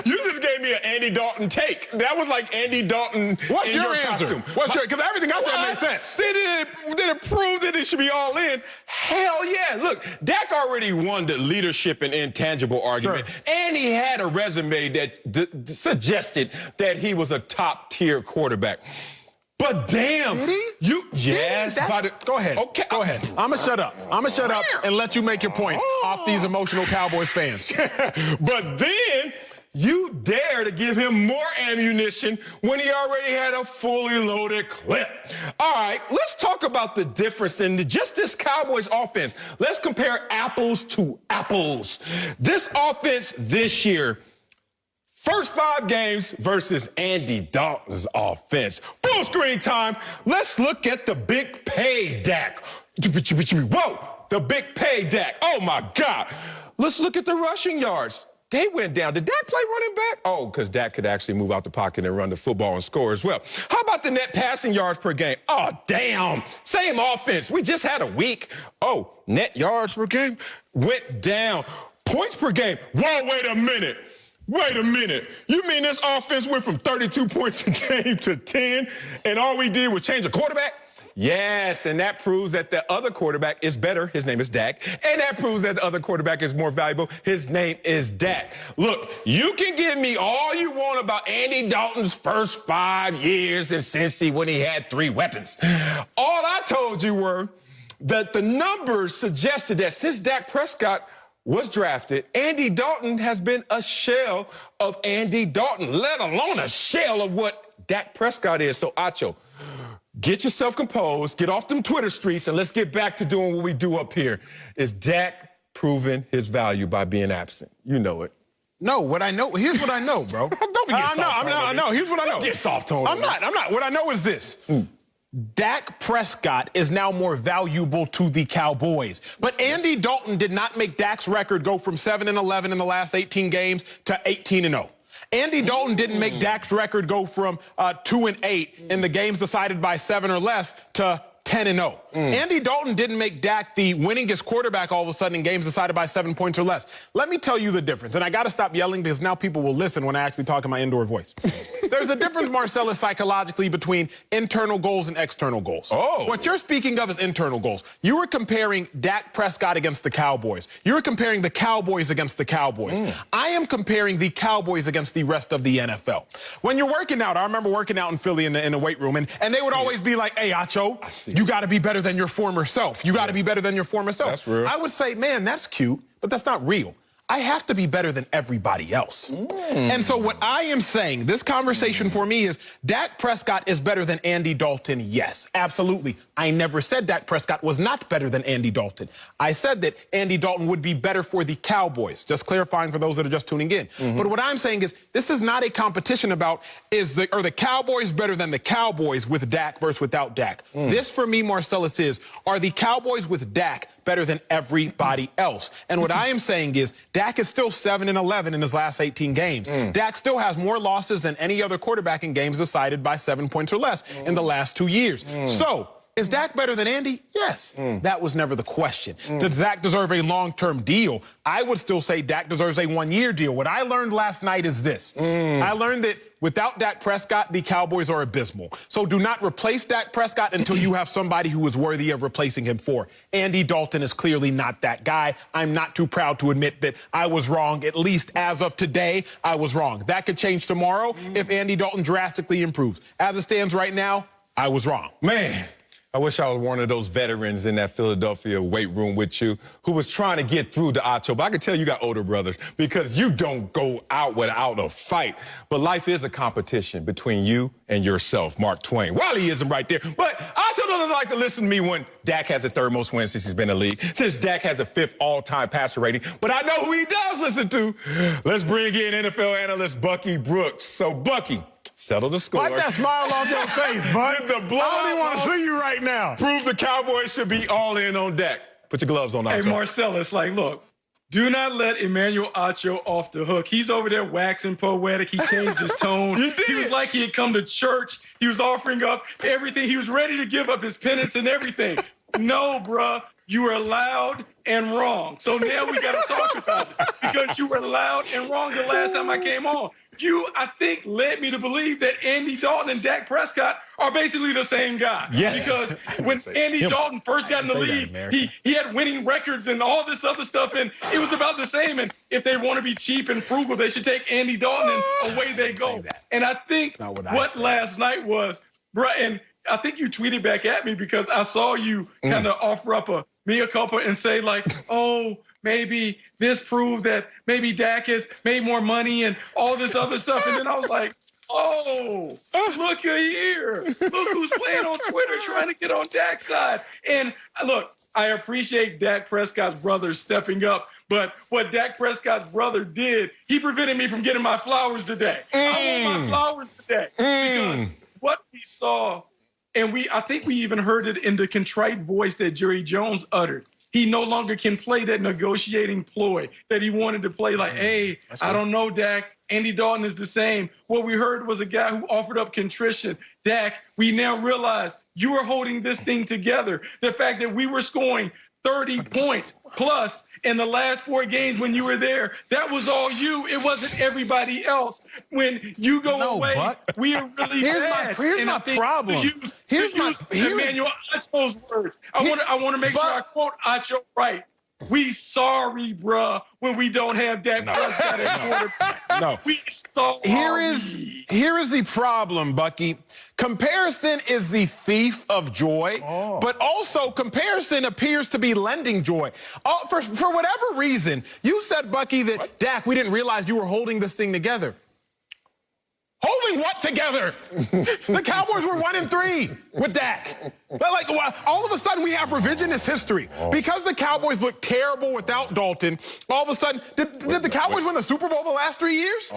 You just gave me an Andy Dalton take. That was like Andy Dalton. What's in your answer? Costume. Because everything I said made sense. Did it prove that it should be all in? Hell yeah. Look, Dak already won the leadership and intangible argument, and he had a resume that suggested that he was a top-tier quarterback. But damn. Did he? Yes. Go ahead. Okay. Go ahead. I'm going to shut up. I'm going to shut up and let you make your points off these emotional Cowboys fans. But then you dare to give him more ammunition when he already had a fully loaded clip. All right, let's talk about the difference in just this Cowboys offense. Let's compare apples to apples. This offense this year, first 5 games versus Andy Dalton's offense. Full screen time. Let's look at the big pay Dak. Whoa, the big pay Dak. Oh, my God. Let's look at the rushing yards. They went down. Did Dak play running back? Oh, because Dak could actually move out the pocket and run the football and score as well. How about the net passing yards per game? Oh, damn. Same offense. We just had a week. Oh, net yards per game went down. Points per game. Whoa, wait a minute. Wait a minute. You mean this offense went from 32 points a game to 10, and all we did was change a quarterback? Yes, and that proves that the other quarterback is better. His name is Dak. And that proves that the other quarterback is more valuable. His name is Dak. Look, you can give me all you want about Andy Dalton's first 5 years in Cincy when he had 3 weapons. All I told you were that the numbers suggested that since Dak Prescott was drafted, Andy Dalton has been a shell of Andy Dalton, let alone a shell of what Dak Prescott is. So, Acho, get yourself composed, get off them Twitter streets, and let's get back to doing what we do up here. Is Dak proving his value by being absent? You know it. No, what I know, here's what I know, bro. Don't be soft tone. No, here's what I know. Don't get soft tone. I'm not. What I know is this. Dak Prescott is now more valuable to the Cowboys. But Andy Dalton did not make Dak's record go from 7-11 in the last 18 games to 18-0. Andy Dalton didn't make Dak's record go from 2-8 in the games decided by 7 or less to 10-0. Andy Dalton didn't make Dak the winningest quarterback all of a sudden in games decided by 7 points or less. Let me tell you the difference, and I got to stop yelling because now people will listen when I actually talk in my indoor voice. There's a difference, Marcellus, psychologically between internal goals and external goals. Oh. What you're speaking of is internal goals. You were comparing Dak Prescott against the Cowboys. You were comparing the Cowboys against the Cowboys. I am comparing the Cowboys against the rest of the NFL. When you're working out, I remember working out in Philly in the weight room, and they would always be like, hey, Acho, you got to be better than your former self. You got to be better than your former self. That's real. I would say, man, that's cute, but that's not real. I have to be better than everybody else. And so what I am saying, this conversation for me is Dak Prescott is better than Andy Dalton. Yes, absolutely. I never said Dak Prescott was not better than Andy Dalton. I said that Andy Dalton would be better for the Cowboys, just clarifying for those that are just tuning in. But what I'm saying is this is not a competition about are the Cowboys better than the Cowboys with Dak versus without Dak. This for me, Marcellus, is are the Cowboys with Dak better than everybody else? And what I am saying is Dak is still 7-11 in his last 18 games. Dak still has more losses than any other quarterback in games decided by 7 points or less in the last 2 years. So, is Dak better than Andy? Yes. That was never the question. Does Dak deserve a long-term deal? I would still say Dak deserves a 1-year deal. What I learned last night is this. I learned that without Dak Prescott, the Cowboys are abysmal. So do not replace Dak Prescott until you have somebody who is worthy of replacing him for. Andy Dalton is clearly not that guy. I'm not too proud to admit that I was wrong. At least as of today, I was wrong. That could change tomorrow if Andy Dalton drastically improves. As it stands right now, I was wrong. Man, I wish I was one of those veterans in that Philadelphia weight room with you who was trying to get through to Acho. But I can tell you got older brothers because you don't go out without a fight. But life is a competition between you and yourself, Mark Twain. Wiley isn't right there. But Acho doesn't like to listen to me when Dak has the 3rd most wins since he's been in the league, since Dak has the 5th all-time passer rating. But I know who he does listen to. Let's bring in NFL analyst Bucky Brooks. So, Bucky, settle the score. Wipe that smile off your face, bud. The blowout I don't even want to see you right now. Prove the Cowboys should be all in on Dak. Put your gloves on, Acho. Hey, Marcellus, look, do not let Emmanuel Acho off the hook. He's over there waxing poetic. He changed his tone. He was like he had come to church. He was offering up everything. He was ready to give up his penance and everything. No, bruh. You were loud and wrong. So now we got to talk about it because you were loud and wrong the last time I came on. You, I think, led me to believe that Andy Dalton and Dak Prescott are basically the same guy. Yes. Because when Andy Dalton first got in the league, he had winning records and all this other stuff, and it was about the same. And if they want to be cheap and frugal, they should take Andy Dalton, and away they go. And I think what last night was, bruh, and I think you tweeted back at me because I saw you kind of offer up a mea culpa and say like, oh, maybe this proved that maybe Dak has made more money and all this other stuff. And then I was like, oh, look here. Look who's playing on Twitter trying to get on Dak's side. And look, I appreciate Dak Prescott's brother stepping up. But what Dak Prescott's brother did, he prevented me from getting my flowers today. I want my flowers today. Because what we saw, and I think we even heard it in the contrite voice that Jerry Jones uttered. He no longer can play that negotiating ploy that he wanted to play like, hey, I don't know, Dak. Andy Dalton is the same. What we heard was a guy who offered up contrition. Dak, we now realize you are holding this thing together. The fact that we were scoring 30 points plus in the last 4 games when you were there, that was all you. It wasn't everybody else. When you go away, we are really bad. Here's my problem. Here's Emmanuel Acho's words. I want to make sure I quote Acho right. We sorry, bruh, when we don't have Dak Prescott at quarterback. No. We sorry. Here is the problem, Bucky. Comparison is the thief of joy, but also comparison appears to be lending joy. For whatever reason, you said, Bucky, that Dak, we didn't realize you were holding this thing together. Holding what together? The Cowboys were 1-3 with Dak. Like, all of a sudden we have revisionist history. Because the Cowboys look terrible without Dalton, all of a sudden, did the Cowboys win the Super Bowl the last 3 years?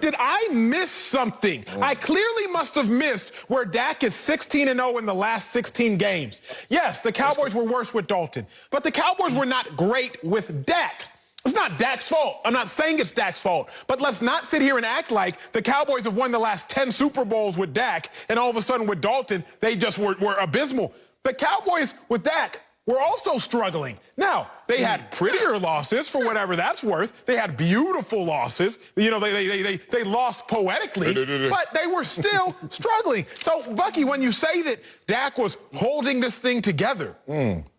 Did I miss something? I clearly must have missed where Dak is 16-0 in the last 16 games. Yes, the Cowboys were worse with Dalton, but the Cowboys were not great with Dak. It's not Dak's fault. I'm not saying it's Dak's fault. But let's not sit here and act like the Cowboys have won the last 10 Super Bowls with Dak, and all of a sudden with Dalton, they just were abysmal. The Cowboys with Dak were also struggling. Now, they had prettier losses, for whatever that's worth. They had beautiful losses. You know, they lost poetically, but they were still struggling. So, Bucky, when you say that Dak was holding this thing together,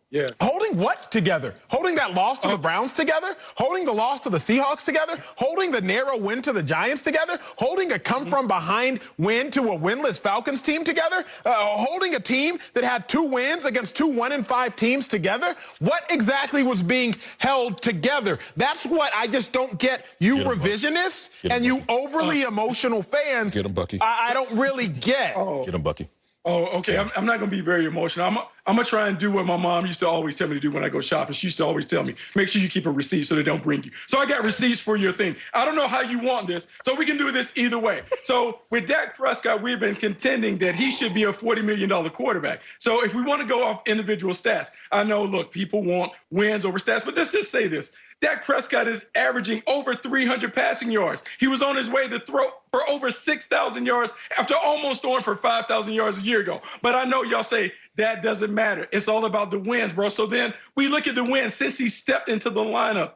yeah. Holding what together? Holding that loss to the Browns together? Holding the loss to the Seahawks together? Holding the narrow win to the Giants together? Holding a come-from-behind win to a winless Falcons team together? Holding a team that had 2 wins against 2 1-5 teams together? What exactly was being held together? That's what I just don't get. You revisionists and you overly emotional fans. Get him, Bucky. I don't really get. Get him, Bucky. Oh, okay. I'm not going to be very emotional. I'm going to try and do what my mom used to always tell me to do when I go shopping. She used to always tell me, make sure you keep a receipt so they don't bring you. So I got receipts for your thing. I don't know how you want this, so we can do this either way. So with Dak Prescott, we've been contending that he should be a $40 million quarterback. So if we want to go off individual stats, I know, look, people want wins over stats, but let's just say this. Dak Prescott is averaging over 300 passing yards. He was on his way to throw for over 6,000 yards after almost throwing for 5,000 yards a year ago. But I know y'all say that doesn't matter. It's all about the wins, bro. So then we look at the wins. Since he stepped into the lineup,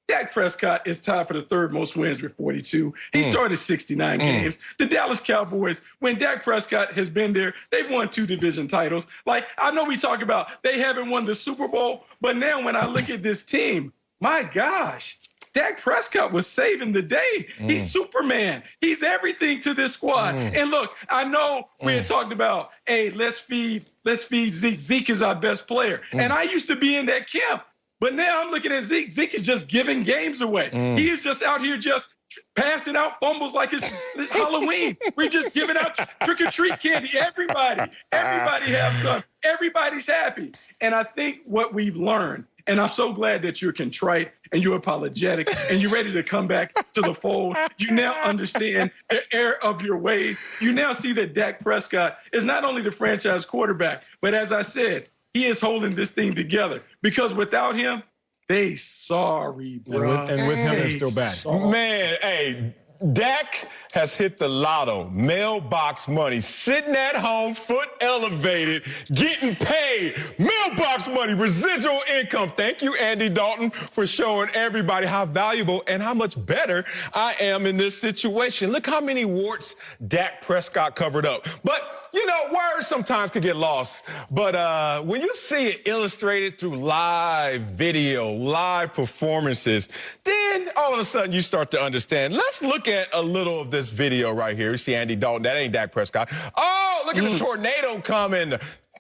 Dak Prescott is tied for the 3rd most wins with 42. He started 69 games. The Dallas Cowboys, when Dak Prescott has been there, they've won 2 division titles. Like, I know we talk about they haven't won the Super Bowl, but now when I look at this team, my gosh, Dak Prescott was saving the day. He's Superman. He's everything to this squad. And look, I know we had talked about, hey, let's feed Zeke. Zeke is our best player. And I used to be in that camp. But now I'm looking at Zeke. Zeke is just giving games away. He is just out here just passing out fumbles like it's Halloween. We're just giving out trick-or-treat candy. Everybody has some. Everybody's happy. And I think what we've learned, and I'm so glad that you're contrite and you're apologetic and you're ready to come back to the fold. You now understand the error of your ways. You now see that Dak Prescott is not only the franchise quarterback, but as I said, he is holding this thing together. Because without him, They sorry, bro. And with him, they're still back. Man, hey, Dak has hit the lotto, mailbox money, sitting at home, foot elevated, getting paid, mailbox money, residual income. Thank you, Andy Dalton, for showing everybody how valuable and how much better I am in this situation. Look how many warts Dak Prescott covered up. But you know, words sometimes can get lost. But when you see it illustrated through live video, live performances, then all of a sudden you start to understand. Let's look at a little of this video right here. You see Andy Dalton. That ain't Dak Prescott. Oh, look at the tornado coming.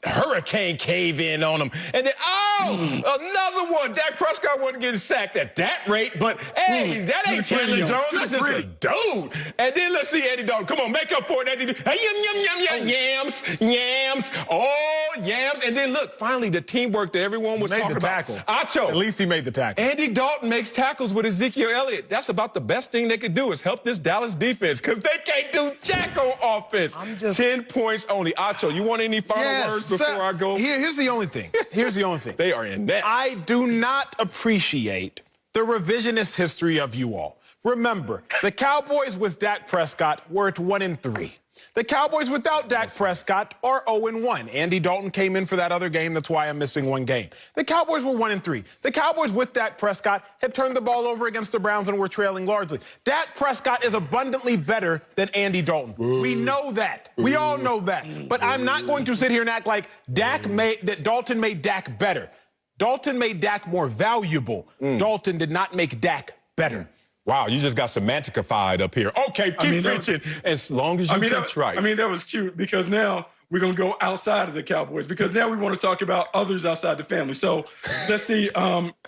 Hurricane cave in on him. And then, another one. Dak Prescott wasn't getting sacked at that rate, but hey, that ain't Chandler Jones. That's just a dude. And then let's see Andy Dalton. Come on, make up for it. Hey, yams. Oh, yams. And then look, finally, the teamwork that everyone was talking about. Acho. At least he made the tackle. Andy Dalton makes tackles with Ezekiel Elliott. That's about the best thing they could do is help this Dallas defense because they can't do jack on offense. 10 points only. Acho, you want any final words before I go? Here's the only thing. They are in that. I do not appreciate the revisionist history of you all. Remember, the Cowboys with Dak Prescott were at 1-3. The Cowboys without Dak Prescott are 0-1. Andy Dalton came in for that other game. That's why I'm missing one game. The Cowboys were 1-3. The Cowboys with Dak Prescott had turned the ball over against the Browns and were trailing largely. Dak Prescott is abundantly better than Andy Dalton. We know that. We all know that. But I'm not going to sit here and act like Dalton made Dak better. Dalton made Dak more valuable. Dalton did not make Dak better. Wow, you just got semanticified up here. Okay, keep preaching as long as you can try. I mean, that was cute because now we're going to go outside of the Cowboys because now we want to talk about others outside the family. So let's see,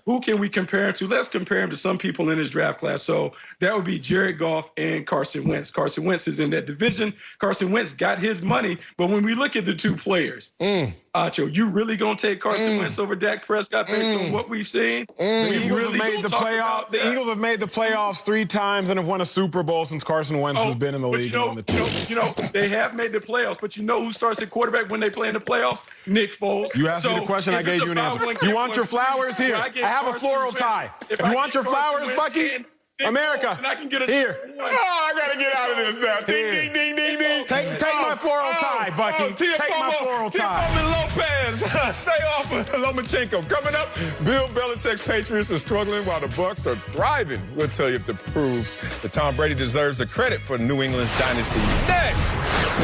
who can we compare him to? Let's compare him to some people in his draft class. So that would be Jared Goff and Carson Wentz. Carson Wentz is in that division. Carson Wentz got his money. But when we look at the two players, Acho, you really going to take Carson Wentz over Dak Prescott based on what we've seen? The Eagles have made the playoffs. The Eagles have made the playoffs 3 times and have won a Super Bowl since Carson Wentz has been in the league. They have made the playoffs, but you know who starts at quarterback when they play in the playoffs? Nick Foles. You asked me the question, I gave you an answer. You want your flowers? Here. I have a floral tie. You want your flowers, Bucky? America, here. Oh, I got to get out of this now. Ding, ding, ding, ding, ding. Take my floral tie, Bucky. Take my floral tie. Lopez. Stay off of Lomachenko. Coming up, Bill Belichick's Patriots are struggling while the Bucs are thriving. We'll tell you if it proves that Tom Brady deserves the credit for New England's dynasty. Next,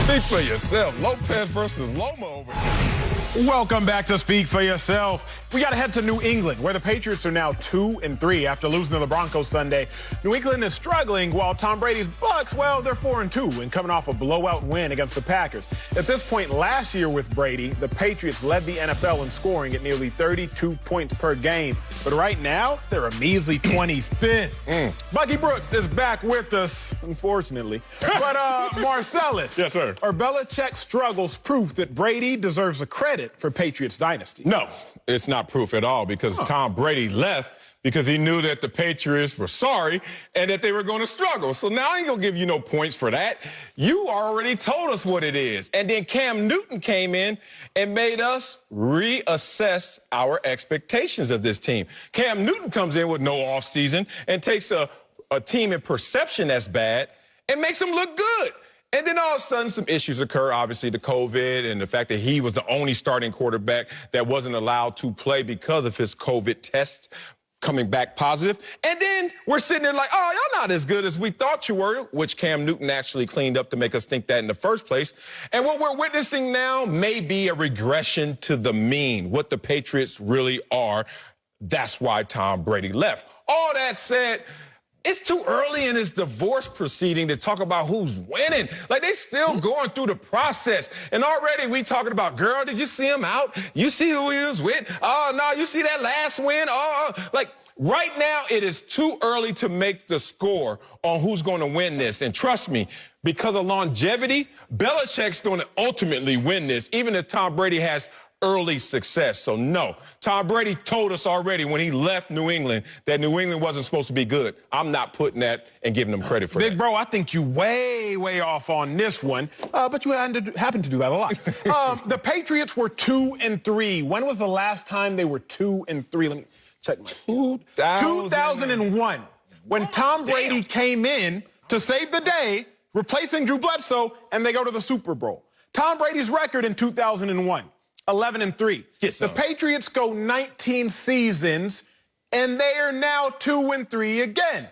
speak for yourself. Lopez versus Loma over here. Welcome back to Speak for Yourself. We got to head to New England, where the Patriots are now 2-3 after losing to the Broncos Sunday. New England is struggling, while Tom Brady's Bucs, well, they're 4-2 and coming off a blowout win against the Packers. At this point last year with Brady, the Patriots led the NFL in scoring at nearly 32 points per game. But right now, they're a measly 25th. Bucky Brooks is back with us, unfortunately. But Marcellus. Yes, sir. Are Belichick's struggles proof that Brady deserves the credit for Patriots dynasty? No, it's not proof at all because Tom Brady left because he knew that the Patriots were sorry and that they were going to struggle. So now I ain't going to give you no points for that. You already told us what it is. And then Cam Newton came in and made us reassess our expectations of this team. Cam Newton comes in with no offseason and takes a team in perception that's bad and makes them look good. And then all of a sudden, some issues occur, obviously, the COVID and the fact that he was the only starting quarterback that wasn't allowed to play because of his COVID tests coming back positive. And then we're sitting there like, oh, y'all not as good as we thought you were, which Cam Newton actually cleaned up to make us think that in the first place. And what we're witnessing now may be a regression to the mean, what the Patriots really are. That's why Tom Brady left. All that said, it's too early in this divorce proceeding to talk about who's winning. Like, they still going through the process. And already we talking about, girl, did you see him out? You see who he was with? Oh, no, you see that last win? Oh, like, right now it is too early to make the score on who's going to win this. And trust me, because of longevity, Belichick's going to ultimately win this, even if Tom Brady has early success. So no, Tom Brady told us already when he left New England that New England wasn't supposed to be good. I'm not putting that and giving them credit for that. Big bro, I think you way off on this one, but you happen to do that a lot. The Patriots were 2-3. When was the last time they were 2-3? Let me Check my 2001. When Tom Brady came in to save the day, replacing Drew Bledsoe, and they go to the Super Bowl. Tom Brady's record in 2001, 11-3. Yes, the Patriots go 19 seasons, and they are now 2-3 again.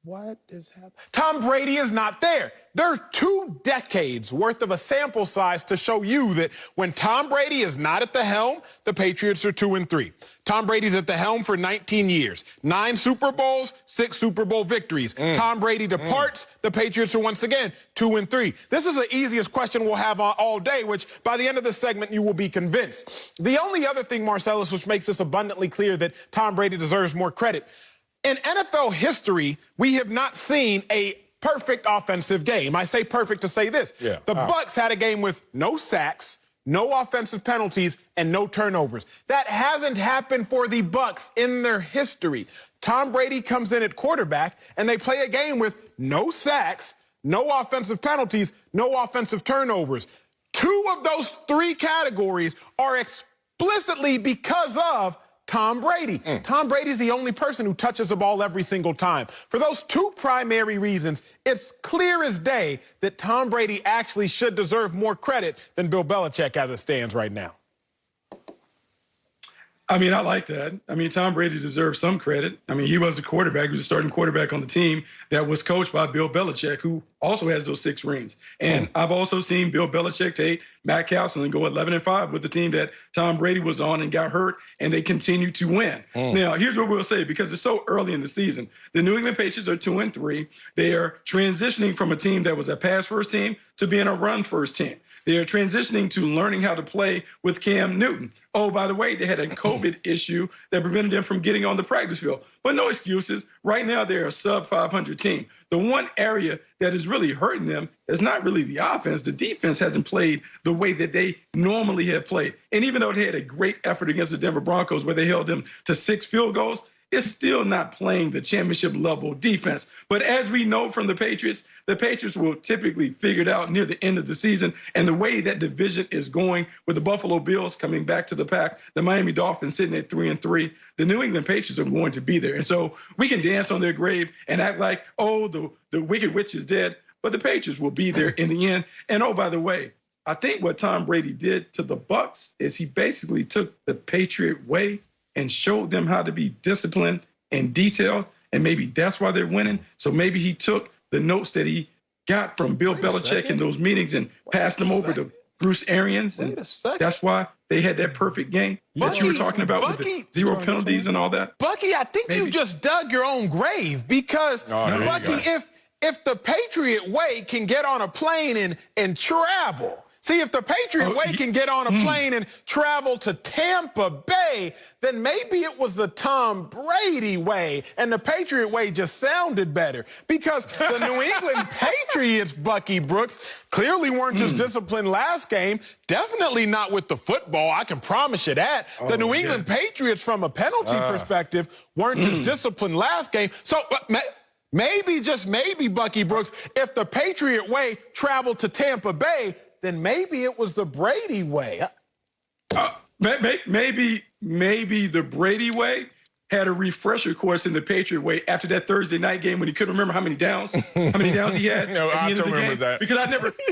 What is happening? Tom Brady is not there. There's 2 decades worth of a sample size to show you that when Tom Brady is not at the helm, the Patriots are 2-3. Tom Brady's at the helm for 19 years, 9 Super Bowls, 6 Super Bowl victories. Tom Brady departs, the Patriots are once again 2-3. This is the easiest question we'll have all day, which by the end of this segment, you will be convinced. The only other thing, Marcellus, which makes this abundantly clear that Tom Brady deserves more credit, in NFL history, we have not seen a perfect offensive game. I say perfect to say this. Yeah. The Bucs had a game with no sacks, no offensive penalties, and no turnovers. That hasn't happened for the Bucs in their history. Tom Brady comes in at quarterback, and they play a game with no sacks, no offensive penalties, no offensive turnovers. 2 of those 3 categories are explicitly because of Tom Brady. Tom Brady's the only person who touches the ball every single time. For those 2 primary reasons, it's clear as day that Tom Brady actually should deserve more credit than Bill Belichick as it stands right now. I mean, I like that. I mean, Tom Brady deserves some credit. I mean, he was the quarterback. He was the starting quarterback on the team that was coached by Bill Belichick, who also has those 6 rings. And I've also seen Bill Belichick take Matt Castle and go 11-5 with the team that Tom Brady was on and got hurt, and they continue to win. Now, here's what we'll say, because it's so early in the season. The New England Patriots are 2-3. They are transitioning from a team that was a pass-first team to being a run-first team. They are transitioning to learning how to play with Cam Newton. Oh, by the way, they had a COVID issue that prevented them from getting on the practice field. But no excuses. Right now, they're a sub-500 team. The one area that is really hurting them is not really the offense. The defense hasn't played the way that they normally have played. And even though they had a great effort against the Denver Broncos where they held them to 6 field goals, it's still not playing the championship level defense. But as we know from the Patriots will typically figure it out near the end of the season. And the way that division is going with the Buffalo Bills coming back to the pack, the Miami Dolphins sitting at 3-3, the New England Patriots are going to be there. And so we can dance on their grave and act like, oh, the wicked witch is dead. But the Patriots will be there in the end. And oh, by the way, I think what Tom Brady did to the Bucs is he basically took the Patriot way and showed them how to be disciplined and detailed, and maybe that's why they're winning. So maybe he took the notes that he got from Bill Belichick in those meetings and passed them over to Bruce Arians, and that's why they had that perfect game that you were talking about with the 0 penalties and all that. Bucky, I think you just dug your own grave because, Bucky, if the Patriot way can get on a plane and travel, see, if the Patriot way can get on a plane and travel to Tampa Bay, then maybe it was the Tom Brady way, and the Patriot way just sounded better. Because the New England Patriots, Bucky Brooks, clearly weren't as disciplined last game. Definitely not with the football, I can promise you that. The New England Patriots, from a penalty perspective, weren't as disciplined last game. So maybe, just maybe, Bucky Brooks, if the Patriot way traveled to Tampa Bay, then maybe it was the Brady way. Maybe the Brady way had a refresher course in the Patriot way after that Thursday night game when he couldn't remember how many downs he had No, at the end of the game. That. Because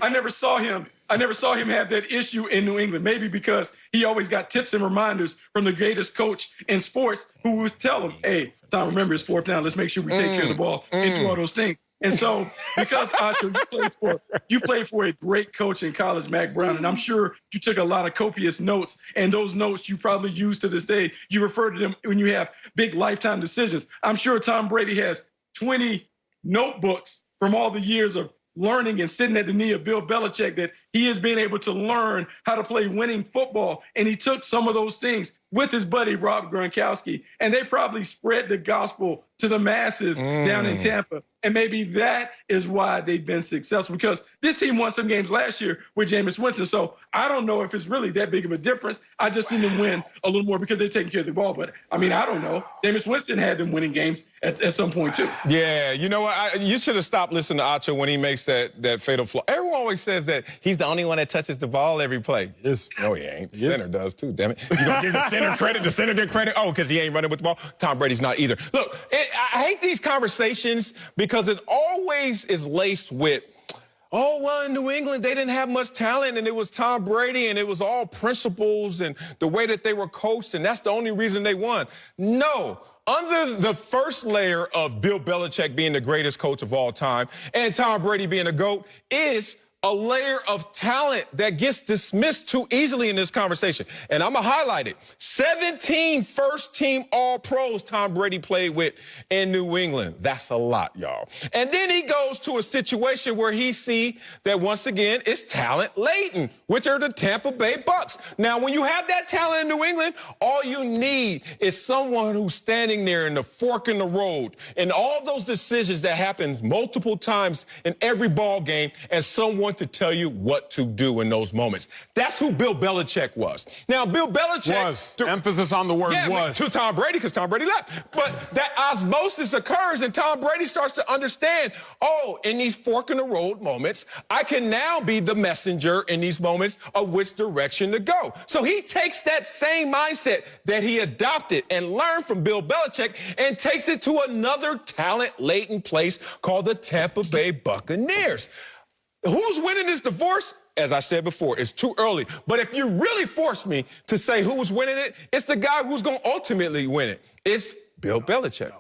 I never saw him have that issue in New England. Maybe because he always got tips and reminders from the greatest coach in sports who would tell him, hey, Tom, remember it's 4th down. Let's make sure we take care of the ball and do all those things. And so, because Acho, you played for a great coach in college, Mac Brown, and I'm sure you took a lot of copious notes, and those notes you probably use to this day. You refer to them when you have big lifetime decisions. I'm sure Tom Brady has 20 notebooks from all the years of learning and sitting at the knee of Bill Belichick that he is being able to learn how to play winning football. And he took some of those things with his buddy Rob Gronkowski, and they probably spread the gospel to the masses down in Tampa. And maybe that is why they've been successful, because this team won some games last year with Jameis Winston. So I don't know if it's really that big of a difference. I just seen them win a little more because they're taking care of the ball. But, I mean, I don't know. Jameis Winston had them winning games at some point, too. Yeah, you know what? You should have stopped listening to Acho when he makes that fatal flaw. Everyone always says that he's the the only one that touches the ball every play. Yes. No, he ain't. The center does too, damn it. You gonna give the center credit? The center get credit? Oh, because he ain't running with the ball? Tom Brady's not either. Look, I hate these conversations because it always is laced with, oh, well, in New England, they didn't have much talent, and it was Tom Brady, and it was all principles and the way that they were coached, and that's the only reason they won. No. Under the first layer of Bill Belichick being the greatest coach of all time and Tom Brady being a GOAT is a layer of talent that gets dismissed too easily in this conversation. And I'm going to highlight it. 17 first-team All-Pros Tom Brady played with in New England. That's a lot, y'all. And then he goes to a situation where he see that, once again, it's talent laden, which are the Tampa Bay Bucks. Now, when you have that talent in New England, all you need is someone who's standing there in the fork in the road and all those decisions that happen multiple times in every ball game, and someone to tell you what to do in those moments. That's who Bill Belichick was. Now, Bill Belichick... Was. Emphasis on the word was. To Tom Brady, because Tom Brady left. But that osmosis occurs, and Tom Brady starts to understand, oh, in these fork-in-the-road moments, I can now be the messenger in these moments of which direction to go. So he takes that same mindset that he adopted and learned from Bill Belichick and takes it to another talent-laden place called the Tampa Bay Buccaneers. Who's winning this divorce? As I said before, it's too early. But if you really force me to say who's winning it, it's the guy who's going to ultimately win it. It's Bill Belichick.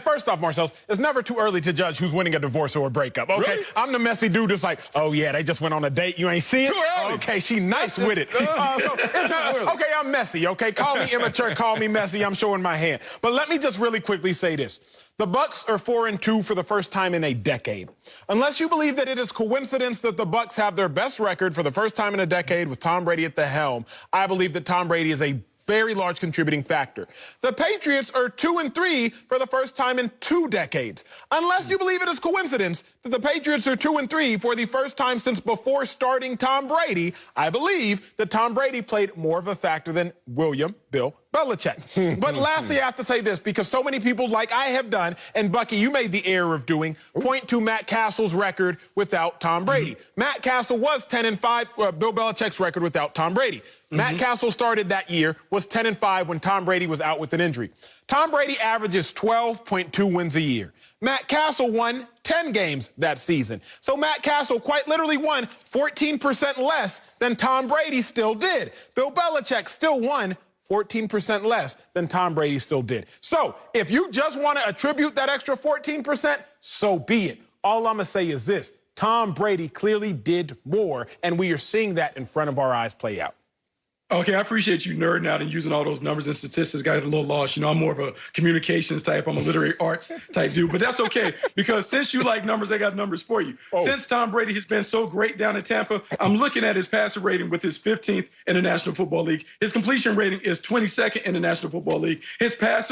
First off, Marcel, it's never too early to judge who's winning a divorce or a breakup. Okay, really? I'm the messy dude that's like, oh, yeah, they just went on a date. You ain't see it? Too early. Okay, she nice with it. Okay, I'm messy, okay? Call me immature, call me messy. I'm showing my hand. But let me just really quickly say this. The Bucks are 4-2 for the first time in a decade. Unless you believe that it is coincidence that the Bucks have their best record for the first time in a decade with Tom Brady at the helm, I believe that Tom Brady is a very large contributing factor. The Patriots are 2-3 for the first time in 2 decades. Unless you believe it is coincidence that the Patriots are 2-3 for the first time since before starting Tom Brady, I believe that Tom Brady played more of a factor than Bill Belichick. But lastly, I have to say this, because so many people, like I have done, and Bucky, you made the error of doing, point to Matt Castle's record without Tom Brady. Matt Castle was 10-5, Bill Belichick's record without Tom Brady. Matt Castle started that year, was 10-5 when Tom Brady was out with an injury. Tom Brady averages 12.2 wins a year. Matt Castle won 10 games that season. So Matt Castle quite literally won 14% less than Tom Brady still did. Bill Belichick still won 14% less than Tom Brady still did. So if you just want to attribute that extra 14%, so be it. All I'm going to say is this. Tom Brady clearly did more, and we are seeing that in front of our eyes play out. Okay, I appreciate you nerding out and using all those numbers and statistics. Got a little lost. You know, I'm more of a communications type. I'm a literary arts type dude. But that's okay, because since you like numbers, I got numbers for you. Oh. Since Tom Brady has been so great down in Tampa, I'm looking at his passer rating with his 15th in the National Football League. His completion rating is 22nd in the National Football League. His pass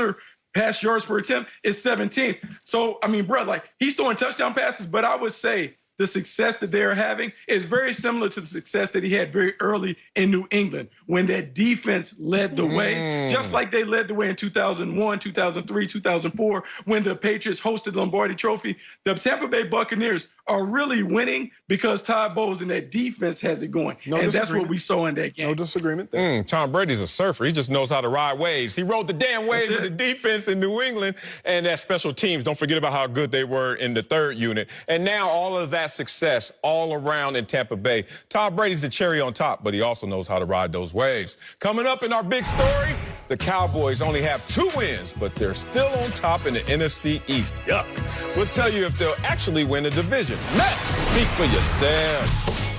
yards per attempt is 17th. So, I mean, bro, like, he's throwing touchdown passes, but I would say the success that they're having is very similar to the success that he had very early in New England when that defense led the way, just like they led the way in 2001, 2003, 2004, when the Patriots hosted the Lombardi Trophy. The Tampa Bay Buccaneers are really winning because Todd Bowles and that defense has it going. And that's what we saw in that game. No disagreement there. Tom Brady's a surfer. He just knows how to ride waves. He rode the damn waves with the defense in New England and that special teams. Don't forget about how good they were in the third unit. And now all of that success all around in Tampa Bay. Tom Brady's the cherry on top, but he also knows how to ride those waves. Coming up in our big story, the Cowboys only have 2 wins, but they're still on top in the NFC East. Yuck. We'll tell you if they'll actually win the division. Next, speak for yourself.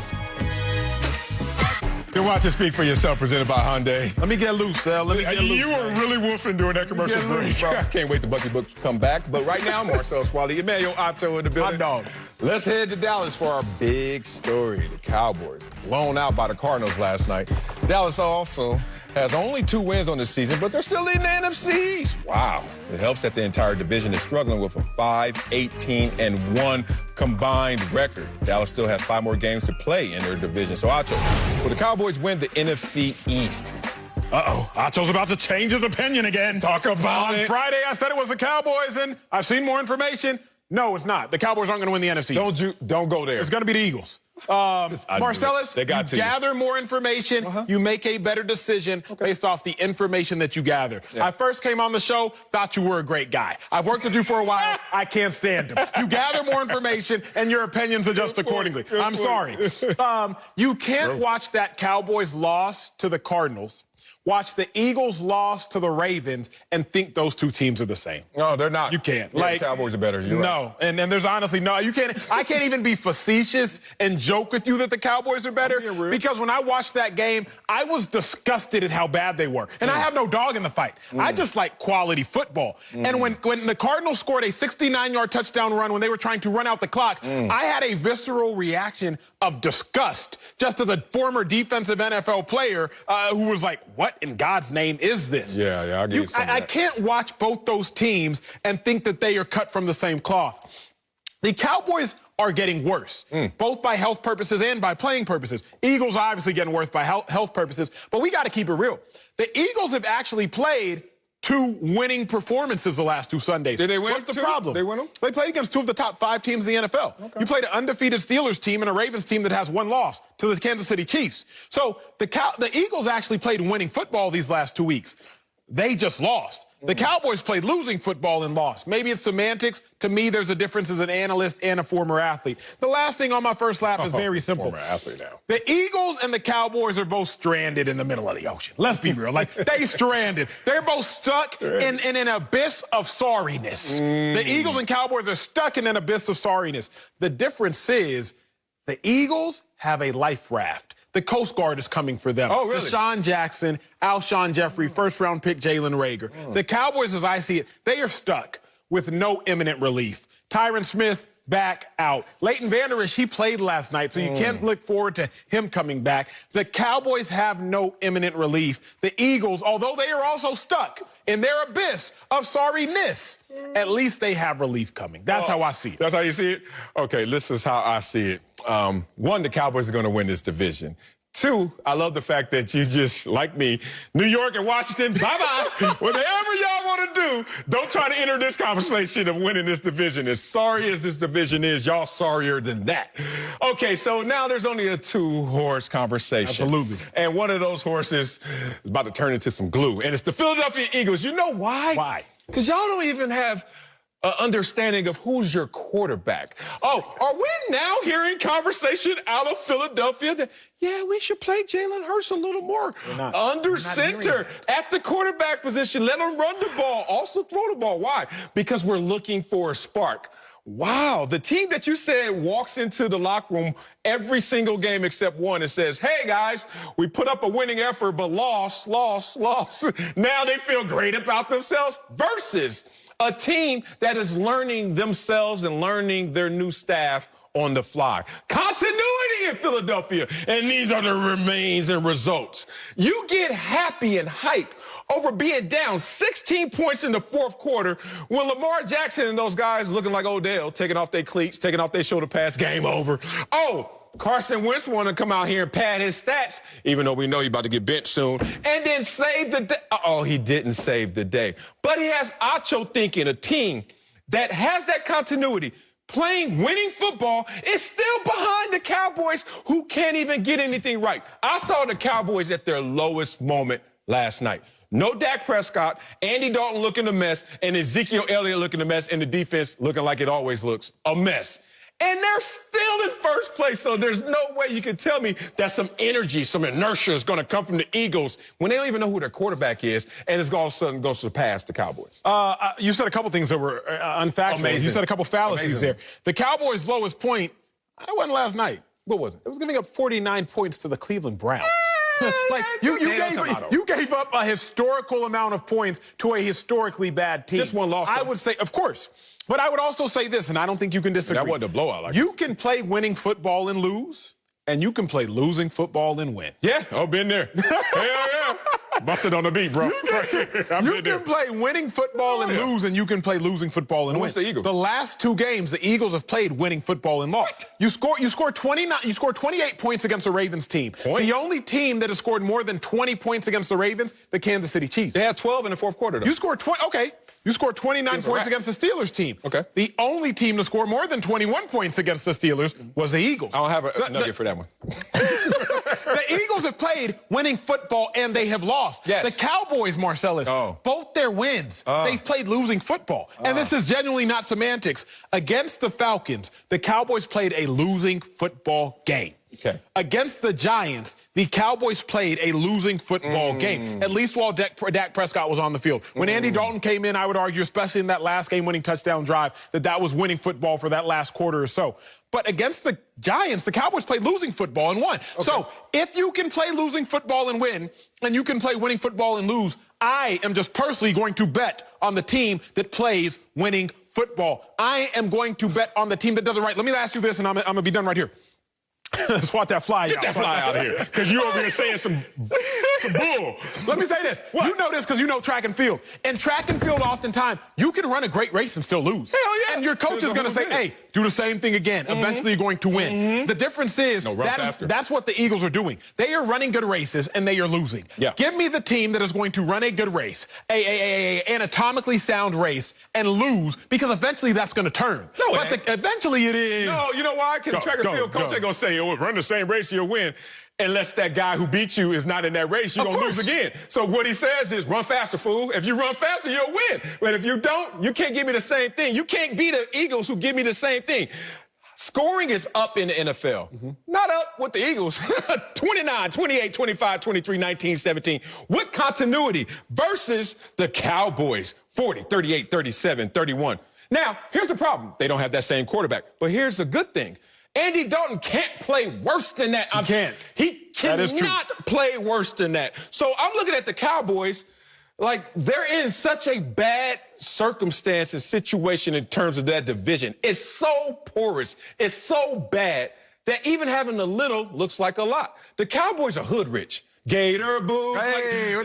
You're watching Speak for Yourself, presented by Hyundai. Let me get loose, Sal. Let me get loose. You were really woofing during that commercial break. I can't wait till Bucky Books come back. But right now, Marcel Swally, Emmanuel Otto in the building. Hot dog. Let's head to Dallas for our big story. The Cowboys blown out by the Cardinals last night. Dallas also has only 2 wins on the season, but they're still in the NFC East. Wow. It helps that the entire division is struggling with a 5-18-1 combined record. Dallas still has 5 more games to play in their division. So, Acho, will the Cowboys win the NFC East? Uh-oh. Acho's about to change his opinion again. Talk about it. On Friday, I said it was the Cowboys, and I've seen more information. No, it's not. The Cowboys aren't going to win the NFC East. Don't go there. It's going to be the Eagles. Marcellus, They got you to gather more information, you make a better decision based off the information that you gather. I first came on the show, thought you were a great guy. I've worked with you for a while, I can't stand him. You gather more information and your opinions adjust accordingly. I'm sorry. You can't watch that Cowboys loss to the Cardinals, watch the Eagles loss to the Ravens, and think those two teams are the same. No, they're not. You can't. Yeah, the Cowboys are better. You're no, right. and there's honestly no. You can't. I can't even be facetious and joke with you that the Cowboys are better because when I watched that game, I was disgusted at how bad they were, and I have no dog in the fight. I just like quality football. And when the Cardinals scored a 69-yard touchdown run when they were trying to run out the clock, I had a visceral reaction of disgust, just as a former defensive NFL player who was like, "What in God's name is this?" Yeah, I'll give you some of I that. can't watch both those teams and think that they are cut from the same cloth. The Cowboys are getting worse, both by health purposes and by playing purposes. Eagles are obviously getting worse by health purposes, but we got to keep it real. The Eagles have actually played 2 winning performances the last 2 Sundays. Did they win? What's the 2? problem? They win them? They played against 2 of the top 5 teams in the NFL. You played an undefeated Steelers team and a Ravens team that has 1 loss to the Kansas City Chiefs. So the Eagles actually played winning football these last 2 weeks. They just lost. The Cowboys played losing football and lost. Maybe it's semantics. To me, there's a difference as an analyst and a former athlete. The last thing on my first lap is very simple. Former athlete now. The Eagles and the Cowboys are both stranded in the middle of the ocean. Let's be real. Like, they stranded. They're both stuck in an abyss of sorriness. The Eagles and Cowboys are stuck in an abyss of sorriness. The difference is the Eagles have a life raft. The Coast Guard is coming for them. Oh, really? Deshaun Jackson, Alshon Jeffrey, first-round pick Jalen Reagor. The Cowboys, as I see it, they are stuck with no imminent relief. Tyron Smith, back out. Leighton Vander Esch, he played last night, so you can't look forward to him coming back. The Cowboys have no imminent relief. The Eagles, although they are also stuck in their abyss of sorriness, at least they have relief coming. That's how I see it. That's how you see it? Okay, this is how I see it. 1, the Cowboys are going to win this division. 2, I love the fact that you just, like me, New York and Washington, bye-bye. Whatever y'all want to do, don't try to enter this conversation of winning this division. As sorry as this division is, y'all sorrier than that. Okay, so now there's only a 2-horse conversation. Absolutely. And one of those horses is about to turn into some glue, and it's the Philadelphia Eagles. You know why? Why? Because y'all don't even have an understanding of who's your quarterback. Oh, are we now hearing conversation out of Philadelphia that, yeah, we should play Jalen Hurts a little more under center at the quarterback position. Let him run the ball, also throw the ball. Why? Because we're looking for a spark. Wow, the team that you said walks into the locker room every single game except one and says, hey, guys, we put up a winning effort, but lost. Now they feel great about themselves versus a team that is learning themselves and learning their new staff on the fly. Continuity in Philadelphia, and these are the remains and results. You get happy and hype over being down 16 points in the 4th quarter when Lamar Jackson and those guys looking like Odell, taking off their cleats, taking off their shoulder pads, game over. Oh, Carson Wentz want to come out here and pad his stats, even though we know he's about to get benched soon, and then save the day. Oh, he didn't save the day. But he has Acho thinking, a team that has that continuity, playing winning football, is still behind the Cowboys, who can't even get anything right. I saw the Cowboys at their lowest moment last night. No Dak Prescott, Andy Dalton looking a mess, and Ezekiel Elliott looking a mess, and the defense looking like it always looks, a mess. And they're still in first place, so there's no way you can tell me that some energy, some inertia is going to come from the Eagles when they don't even know who their quarterback is, and it's all of a sudden going to surpass the Cowboys. You said a couple things that were unfactual. Amazing. You said a couple fallacies there. The Cowboys' lowest point, I wasn't last night. What was it? It was giving up 49 points to the Cleveland Browns. Like, you gave up a historical amount of points to a historically bad team. Just one loss, though. I would say, of course. But I would also say this, and I don't think you can disagree. That wasn't a blowout like You can play winning football and lose, and you can play losing football and win. Yeah, I've been there. Hell yeah. Busted on the beat, bro. You can play winning football and lose, and you can play losing football and win. What's the Eagles? The last 2 games, the Eagles have played winning football and lost. You scored 28 points against the Ravens team. The only team that has scored more than 20 points against the Ravens, the Kansas City Chiefs. They had 12 in the 4th quarter, though. You scored 20. Okay. You scored 29 points against the Steelers team. Okay. The only team to score more than 21 points against the Steelers was the Eagles. I don't have a nugget for that one. The Eagles have played winning football, and they have lost. Yes. The Cowboys, Marcellus, both their wins, they've played losing football. And this is genuinely not semantics. Against the Falcons, the Cowboys played a losing football game. Okay. Against the Giants, the Cowboys played a losing football game, at least while Dak Prescott was on the field. When Andy Dalton came in, I would argue, especially in that last game-winning touchdown drive, that was winning football for that last quarter or so. But against the Giants, the Cowboys played losing football and won. Okay. So if you can play losing football and win, and you can play winning football and lose, I am just personally going to bet on the team that plays winning football. I am going to bet on the team that does it right. Let me ask you this, and I'm going to be done right here. Swat that fly out. Get that fly out of here. Because you over here saying some bull. Let me say this. What? You know this because you know track and field. In track and field, oftentimes, you can run a great race and still lose. Hell yeah. And your coach is going to say, hey, do the same thing again. Eventually, you're going to win. The difference is that's what the Eagles are doing. They are running good races, and they are losing. Yeah. Give me the team that is going to run a good race, a anatomically sound race, and lose, because eventually that's going to turn. No, but eventually it is. No, you know why? Because track and field coach ain't going to say, oh, run the same race, you'll win. Unless that guy who beat you is not in that race, you're going to lose again. So what he says is, run faster, fool. If you run faster, you'll win. But if you don't, you can't give me the same thing. You can't beat the Eagles who give me the same thing. Scoring is up in the NFL. Not up with the Eagles. 29, 28, 25, 23, 19, 17. With continuity versus the Cowboys. 40, 38, 37, 31. Now, here's the problem. They don't have that same quarterback. But here's the good thing. Andy Dalton can't play worse than that. He can't. He cannot play worse than that. So I'm looking at the Cowboys like they're in such a bad circumstance and situation in terms of that division. It's so porous. It's so bad that even having a little looks like a lot. The Cowboys are hood rich. Gator boots. Hey,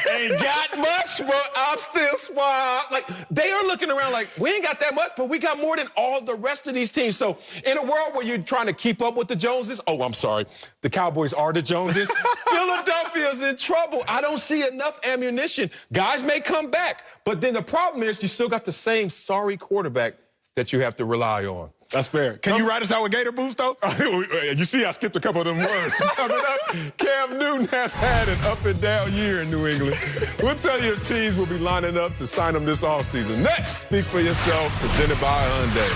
ain't got much, but I'm still suave. Like, they are looking around like, we ain't got that much, but we got more than all the rest of these teams. So in a world where you're trying to keep up with the Joneses, I'm sorry, the Cowboys are the Joneses. Philadelphia's in trouble. I don't see enough ammunition. Guys may come back, but then the problem is you still got the same sorry quarterback that you have to rely on. That's fair. Can you ride us out with Gator boots, though? You see, I skipped a couple of them words. Coming up, Cam Newton has had an up and down year in New England. We'll tell you if teams will be lining up to sign him this offseason. Next, Speak for Yourself, presented by Hyundai.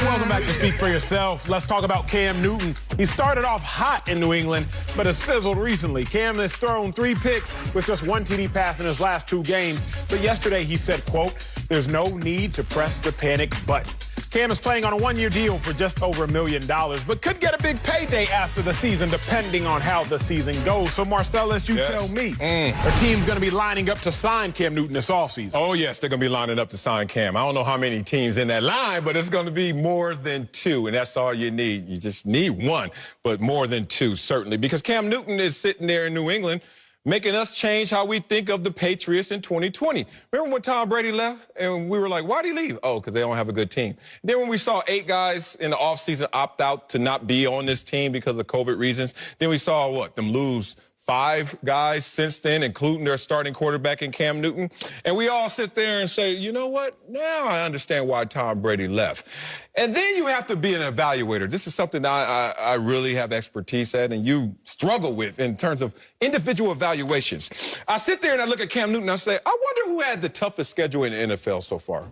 Welcome back to Speak for Yourself. Let's talk about Cam Newton. He started off hot in New England, but has fizzled recently. Cam has thrown 3 picks with just 1 TD pass in his last 2 games. But yesterday he said, quote, "There's no need to press the panic button." Cam is playing on a 1-year deal for just over $1 million, but could get a big payday after the season, depending on how the season goes. So, Marcellus, you tell me, the team's going to be lining up to sign Cam Newton this offseason. Oh, yes, they're going to be lining up to sign Cam. I don't know how many teams in that line, but it's going to be more than 2, and that's all you need. You just need 1, but more than 2, certainly, because Cam Newton is sitting there in New England making us change how we think of the Patriots in 2020. Remember when Tom Brady left and we were like, why'd he leave? Oh, because they don't have a good team. Then when we saw 8 guys in the offseason opt out to not be on this team because of COVID reasons, then we saw them lose 5 guys since then, including their starting quarterback in Cam Newton. And we all sit there and say, you know what? Now I understand why Tom Brady left. And then you have to be an evaluator. This is something I really have expertise at and you struggle with in terms of individual evaluations. I sit there and I look at Cam Newton and I say, I wonder who had the toughest schedule in the NFL so far.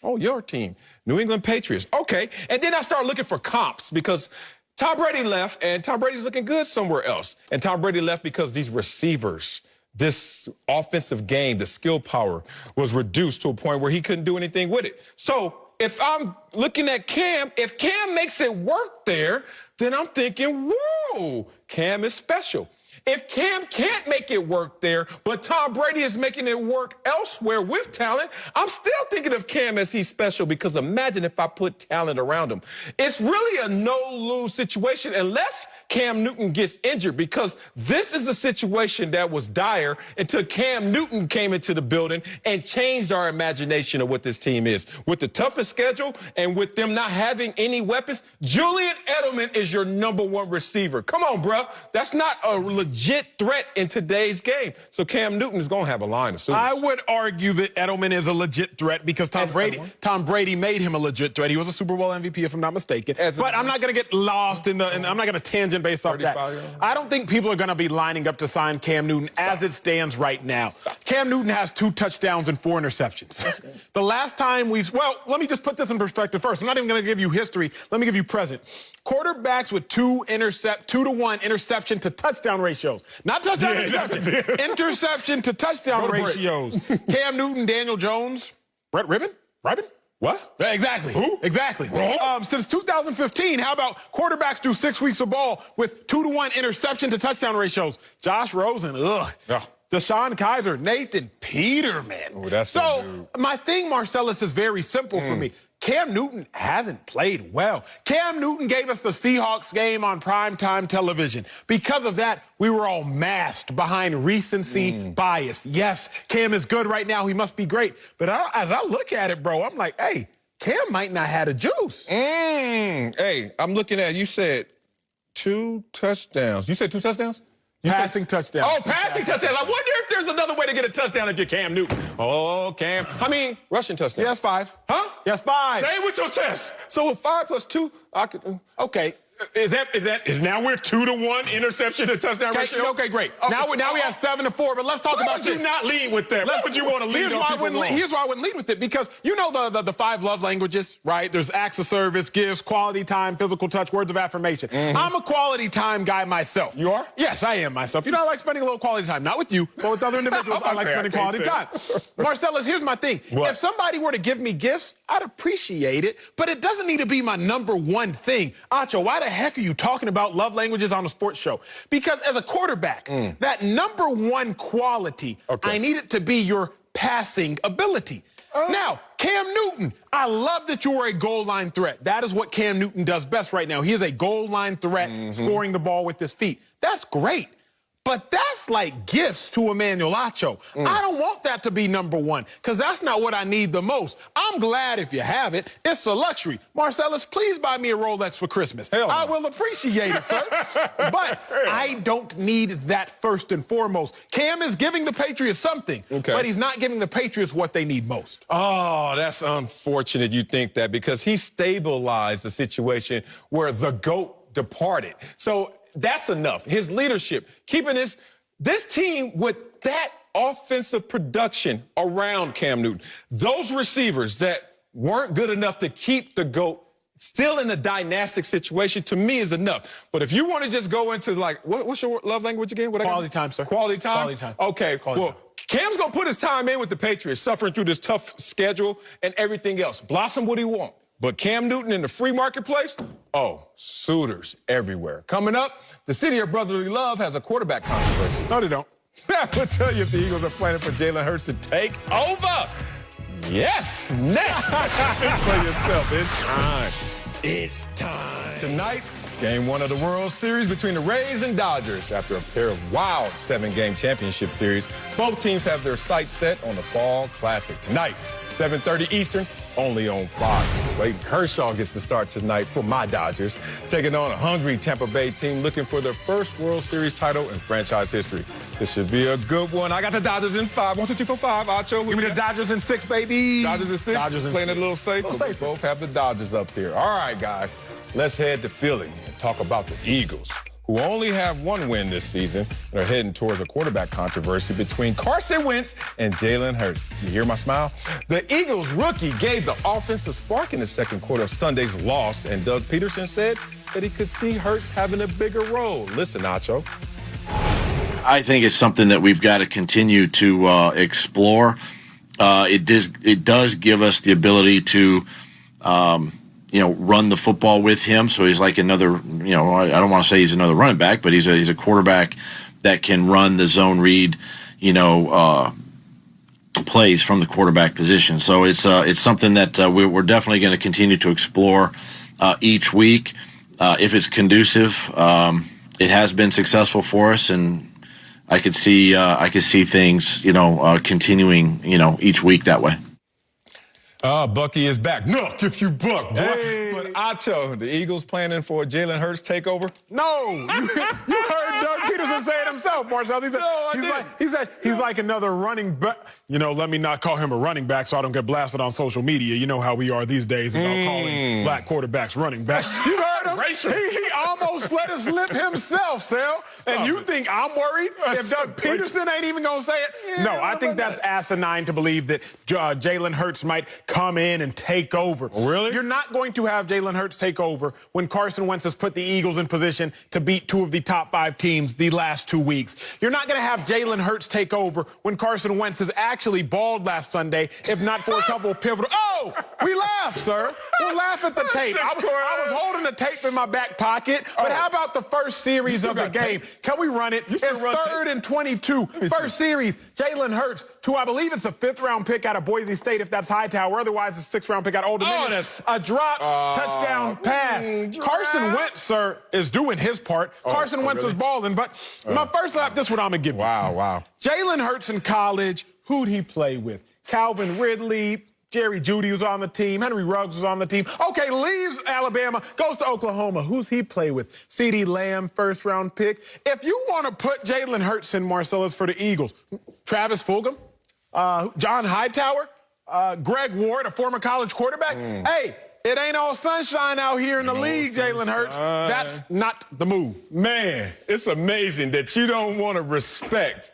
Oh, your team, New England Patriots. Okay. And then I start looking for comps because Tom Brady left, and Tom Brady's looking good somewhere else. And Tom Brady left because these receivers, this offensive game, the skill power was reduced to a point where he couldn't do anything with it. So if I'm looking at Cam, if Cam makes it work there, then I'm thinking, whoa, Cam is special. If Cam can't make it work there, but Tom Brady is making it work elsewhere with talent, I'm still thinking of Cam as he's special because imagine if I put talent around him. It's really a no-lose situation unless Cam Newton gets injured because this is a situation that was dire until Cam Newton came into the building and changed our imagination of what this team is. With the toughest schedule and with them not having any weapons, Julian Edelman is your #1 receiver. Come on, bro. That's not a legitimate legit threat in today's game. So Cam Newton is going to have a line of suitors. I would argue that Edelman is a legit threat because Tom Brady made him a legit threat. He was a Super Bowl MVP, if I'm not mistaken. But I'm not going to get lost in I'm not going to tangent based off that. I don't think people are going to be lining up to sign Cam Newton as it stands right now. Cam Newton has 2 touchdowns and 4 interceptions. The last time well, let me just put this in perspective first. I'm not even going to give you history. Let me give you present. Quarterbacks with 2-to-1 interception to touchdown ratios. Not touchdown interception. Interception to touchdown ratios. Cam Newton, Daniel Jones, Brett Ribbon? What? Exactly. Who? Exactly. Since 2015, how about quarterbacks do 6 weeks of ball with 2-to-1 interception to touchdown ratios? Josh Rosen, Deshaun Kaiser, Nathan Peterman. Ooh, that's so my thing, Marcellus, is very simple for me. Cam Newton hasn't played well. Cam Newton gave us the Seahawks game on primetime television. Because of that, we were all masked behind recency bias. Yes, Cam is good right now. He must be great. But as I look at it, bro, I'm like, hey, Cam might not have the juice. Hey, I'm looking at, you said 2 touchdowns. You said 2 touchdowns? Passing touchdown. Oh, passing touchdown. I wonder if there's another way to get a touchdown if you're Cam Newton. Oh, Cam. I mean, rushing touchdown. Yes, 5. Huh? Yes, 5. Say it with your chest. So with 5 plus 2, I could. Okay. Is now we're 2-to-1 interception to touchdown ratio? Okay, great. Now we have 7-4, but let's talk about this. Why would you not lead with that? Why would you want to lead? Here's why I wouldn't lead with it, because you know the 5 love languages, right? There's acts of service, gifts, quality time, physical touch, words of affirmation. I'm a quality time guy myself. You are? Yes, I am myself. You know, I like spending a little quality time. Not with you, but with other individuals. I like spending quality time. Marcellus, here's my thing. What? If somebody were to give me gifts, I'd appreciate it, but it doesn't need to be my #1 thing. Acho, why the heck are you talking about love languages on a sports show? Because as a quarterback, that #1 quality, I need it to be your passing ability. Now, Cam Newton, I love that you are a goal line threat. That is what Cam Newton does best right now. He is a goal line threat, scoring the ball with his feet. That's great. But that's like gifts to Emmanuel Acho. I don't want that to be #1, because that's not what I need the most. I'm glad if you have it. It's a luxury. Marcellus, please buy me a Rolex for Christmas. I will appreciate it, sir. But I don't need that first and foremost. Cam is giving the Patriots something, but he's not giving the Patriots what they need most. Oh, that's unfortunate you think that, because he stabilized the situation where the GOAT departed. So that's enough. His leadership, keeping this team with that offensive production around Cam Newton. Those receivers that weren't good enough to keep the GOAT still in a dynastic situation, to me, is enough. But if you want to just go into, like, what's your love language again? Quality time, sir. Quality time? Quality time. Okay, Cam's going to put his time in with the Patriots, suffering through this tough schedule and everything else. Blossom what he wants. But Cam Newton in the free marketplace, suitors everywhere. Coming up, the city of brotherly love has a quarterback controversy. No, they don't. We'll tell you if the Eagles are planning for Jalen Hurts to take over. Yes, next. For yourself, it's time. It's time. Tonight, it's Game 1 of the World Series between the Rays and Dodgers. After a pair of wild 7-game championship series, both teams have their sights set on the Fall Classic. Tonight, 7:30 Eastern, only on Fox. Clayton Kershaw gets to start tonight for my Dodgers, taking on a hungry Tampa Bay team looking for their first World Series title in franchise history. This should be a good one. I got the Dodgers in 5. 1, 2, 3, 4, 5. Acho, give me the Dodgers in 6, baby. Dodgers in 6. Dodgers in playing 6. it a little safe. We both have the Dodgers up here. All right, guys, let's head to Philly and talk about the Eagles, who only have 1 win this season and are heading towards a quarterback controversy between Carson Wentz and Jalen Hurts. You hear my smile? The Eagles rookie gave the offense a spark in the second quarter of Sunday's loss, and Doug Peterson said that he could see Hurts having a bigger role. Listen, Nacho. I think it's something that we've got to continue to explore. It does give us the ability to run the football with him. So he's like another, I don't want to say he's another running back, but he's a quarterback that can run the zone read, plays from the quarterback position. So it's something that we're definitely going to continue to explore each week. If it's conducive, it has been successful for us, and I could see things, continuing, each week that way. Bucky is back. Knock if you buck, boy. Hey. But Acho, the Eagles planning for a Jalen Hurts takeover? No. You heard Doug Peterson say it himself, Marcel. He said, he's like another running back. You know, let me not call him a running back so I don't get blasted on social media. You know how we are these days about calling black quarterbacks running back. You heard him. He almost let us slip himself, Sal. And you think I'm worried if Doug Peterson ain't even going to say it? Yeah, no, I think that's asinine to believe that Jalen Hurts might come in and take over. Really? You're not going to have Jalen Hurts take over when Carson Wentz has put the Eagles in position to beat 2 of the top 5 teams the last 2 weeks. You're not going to have Jalen Hurts take over when Carson Wentz has actually balled last Sunday, if not for a couple of pivotal. Oh, we laugh, sir. We laugh at the tape. I was holding the tape in my back pocket, but how about the first series of the game? Can we run it? It's 3rd and 22. First series, Jalen Hurts, who I believe it's a 5th-round pick out of Boise State, if that's Hightower. Otherwise, it's a 6th-round pick out of Old Dominion. That's a drop, touchdown pass. Carson Wentz, sir, is doing his part. Carson Wentz is balling. But my first lap, this is what I'm going to give you. Wow. Jalen Hurts in college, who'd he play with? Calvin Ridley, Jerry Jeudy was on the team. Henry Ruggs was on the team. Okay, leaves Alabama, goes to Oklahoma. Who's he play with? CeeDee Lamb, 1st-round pick. If you want to put Jalen Hurts in, Marcellus, for the Eagles, Travis Fulgham, John Hightower, Greg Ward, a former college quarterback. Hey, it ain't all sunshine out here in the league, Jalen Hurts. That's not the move. Man, it's amazing that you don't want to respect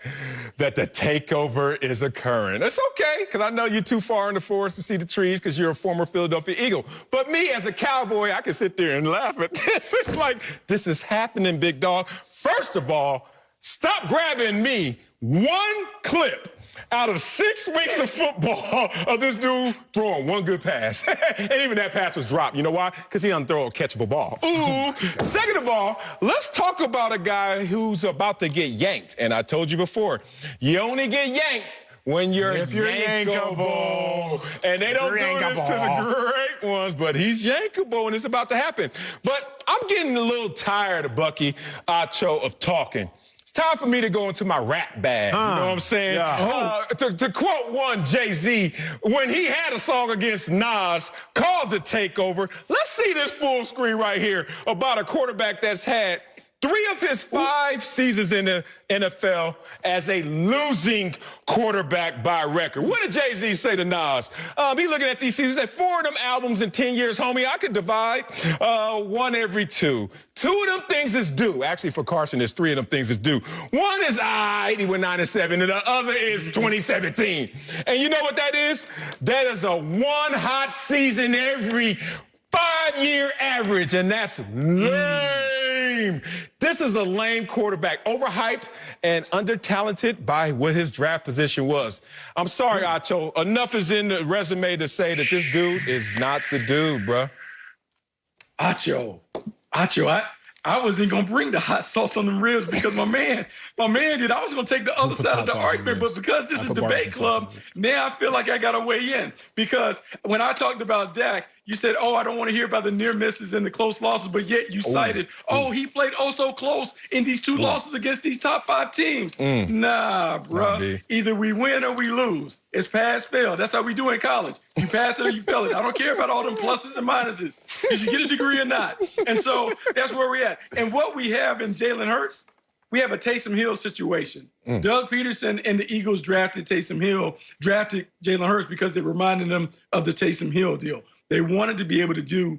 that the takeover is occurring. It's okay, because I know you're too far in the forest to see the trees because you're a former Philadelphia Eagle. But me, as a Cowboy, I can sit there and laugh at this. It's like, this is happening, big dog. First of all, stop grabbing me one clip out of 6 weeks of football of this dude throwing one good pass. And even that pass was dropped. You know why? Because he doesn't throw a catchable ball. Ooh. Second of all, let's talk about a guy who's about to get yanked. And I told you before, you only get yanked when you're yankable. And they don't do this to the great ones, but he's yankable, and it's about to happen. But I'm getting a little tired, Bucky Acho, of talking. It's time for me to go into my rap bag. You know what I'm saying? Yeah. To quote one Jay-Z, when he had a song against Nas called The Takeover, let's see this full screen right here about a quarterback that's had 3 of his 5 seasons in the NFL as a losing quarterback by record. What did Jay-Z say to Nas? He looking at these seasons, said 4 of them albums in 10 years, homie, I could divide 1 every 2. 2 of them things is due. Actually, for Carson, there's 3 of them things is due. One is he went 9-7, and the other is 2017. And you know what that is? That is a 1 hot season every 5-year average, and that's lame. This is a lame quarterback, overhyped and under-talented by what his draft position was. I'm sorry, Acho. Enough is in the resume to say that this dude is not the dude, bruh. Acho, I wasn't going to bring the hot sauce on the ribs because my man did. I was going to take the other side of the argument, but because this is debate club, now I feel like I got to weigh in. Because when I talked about Dak, you said, I don't want to hear about the near misses and the close losses, but yet you cited, he played so close in these 2 losses against these top 5 teams. Nah, bro. Either we win or we lose. It's pass, fail. That's how we do in college. You pass it or you fail it. I don't care about all them pluses and minuses. Did you get a degree or not? And so that's where we're at. And what we have in Jalen Hurts, we have a Taysom Hill situation. Doug Peterson and the Eagles drafted Jalen Hurts because they reminded them of the Taysom Hill deal. They wanted to be able to do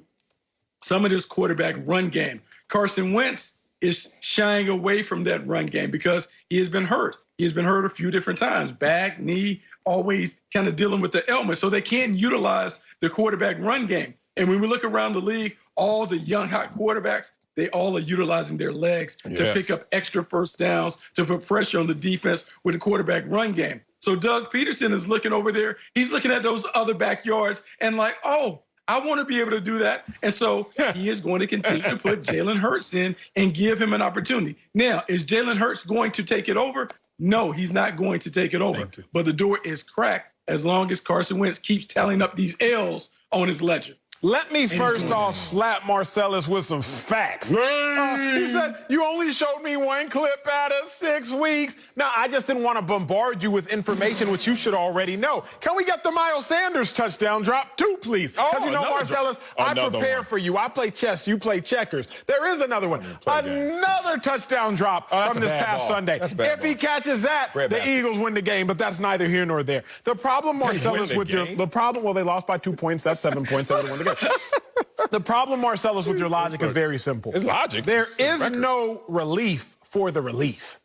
some of this quarterback run game. Carson Wentz is shying away from that run game because he has been hurt. He has been hurt a few different times, back, knee, always kind of dealing with the ailment. So they can't utilize the quarterback run game. And when we look around the league, all the young, hot quarterbacks, they all are utilizing their legs to pick up extra first downs, to put pressure on the defense with the quarterback run game. So Doug Peterson is looking over there. He's looking at those other backyards and like, I want to be able to do that. And so he is going to continue to put Jalen Hurts in and give him an opportunity. Now, is Jalen Hurts going to take it over? No, he's not going to take it over. But the door is cracked as long as Carson Wentz keeps tallying up these L's on his ledger. Let me first off slap Marcellus with some facts. He said, you only showed me one clip out of 6 weeks. Now, I just didn't want to bombard you with information which you should already know. Can we get the Miles Sanders touchdown drop too, please? Because you know, Marcellus, I prepare for you. I play chess, you play checkers. There is another one. Another touchdown drop from this past Sunday. If he catches that, the Eagles win the game, but that's neither here nor there. The problem, Marcellus, with well, they lost by 2 points. That's 7 points. They would have won the game. The problem, Marcellus, with your logic is very simple. It's logic. There is no relief for the relief.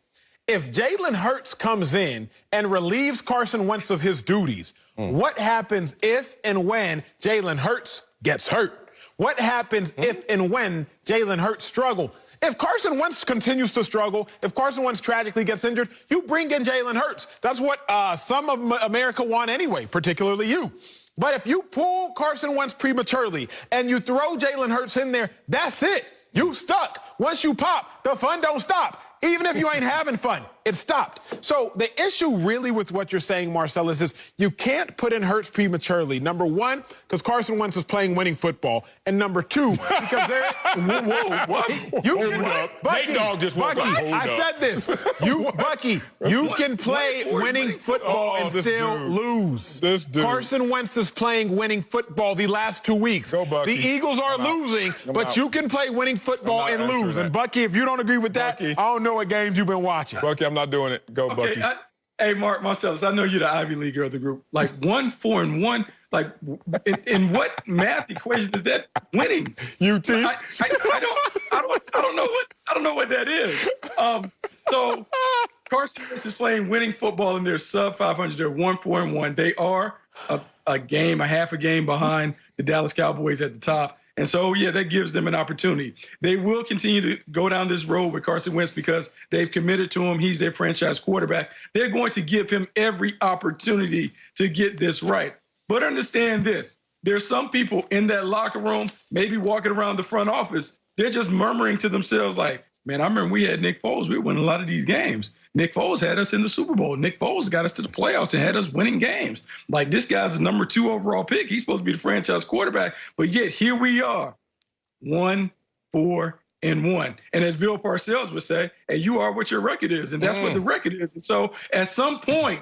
If Jalen Hurts comes in and relieves Carson Wentz of his duties, what happens if and when Jalen Hurts gets hurt? What happens if and when Jalen Hurts struggles? If Carson Wentz continues to struggle, if Carson Wentz tragically gets injured, you bring in Jalen Hurts. That's what some of America want anyway, particularly you. But if you pull Carson Wentz prematurely and you throw Jalen Hurts in there, that's it. You stuck. Once you pop, the fun don't stop. Even if you ain't having fun, it stopped. So the issue really with what you're saying, Marcellus, is you can't put in Hurts prematurely. Number one, because Carson Wentz is playing winning football. And number two, because they're... Nate Dogg just woke up. I said this. Bucky, you can play winning football and still lose. Carson Wentz is playing winning football the last 2 weeks. The Eagles are losing, but you can play winning football and lose. And Bucky, if you don't agree with that, I don't know what games you've been watching. Bucky, I'm not doing it. Go, Bucky. Hey, Marcellus, I know you're the Ivy Leaguer of the group. Like 1, 4, and 1. Like, in what math equation is that winning? UT. I don't know what that is. So Carson Wentz is playing winning football, and they're sub 500. They're 1, 4, and 1. They are a half a game behind the Dallas Cowboys at the top. And so, yeah, that gives them an opportunity. They will continue to go down this road with Carson Wentz because they've committed to him. He's their franchise quarterback. They're going to give him every opportunity to get this right. But understand this. There's some people in that locker room, maybe walking around the front office, they're just murmuring to themselves like, man, I remember we had Nick Foles. We won a lot of these games. Nick Foles had us in the Super Bowl. Nick Foles got us to the playoffs and had us winning games. Like, this guy's the number 2 overall pick. He's supposed to be the franchise quarterback. But yet, here we are, 1, 4, and 1. And as Bill Parcells would say, hey, you are what your record is. And that's what the record is. And so at some point,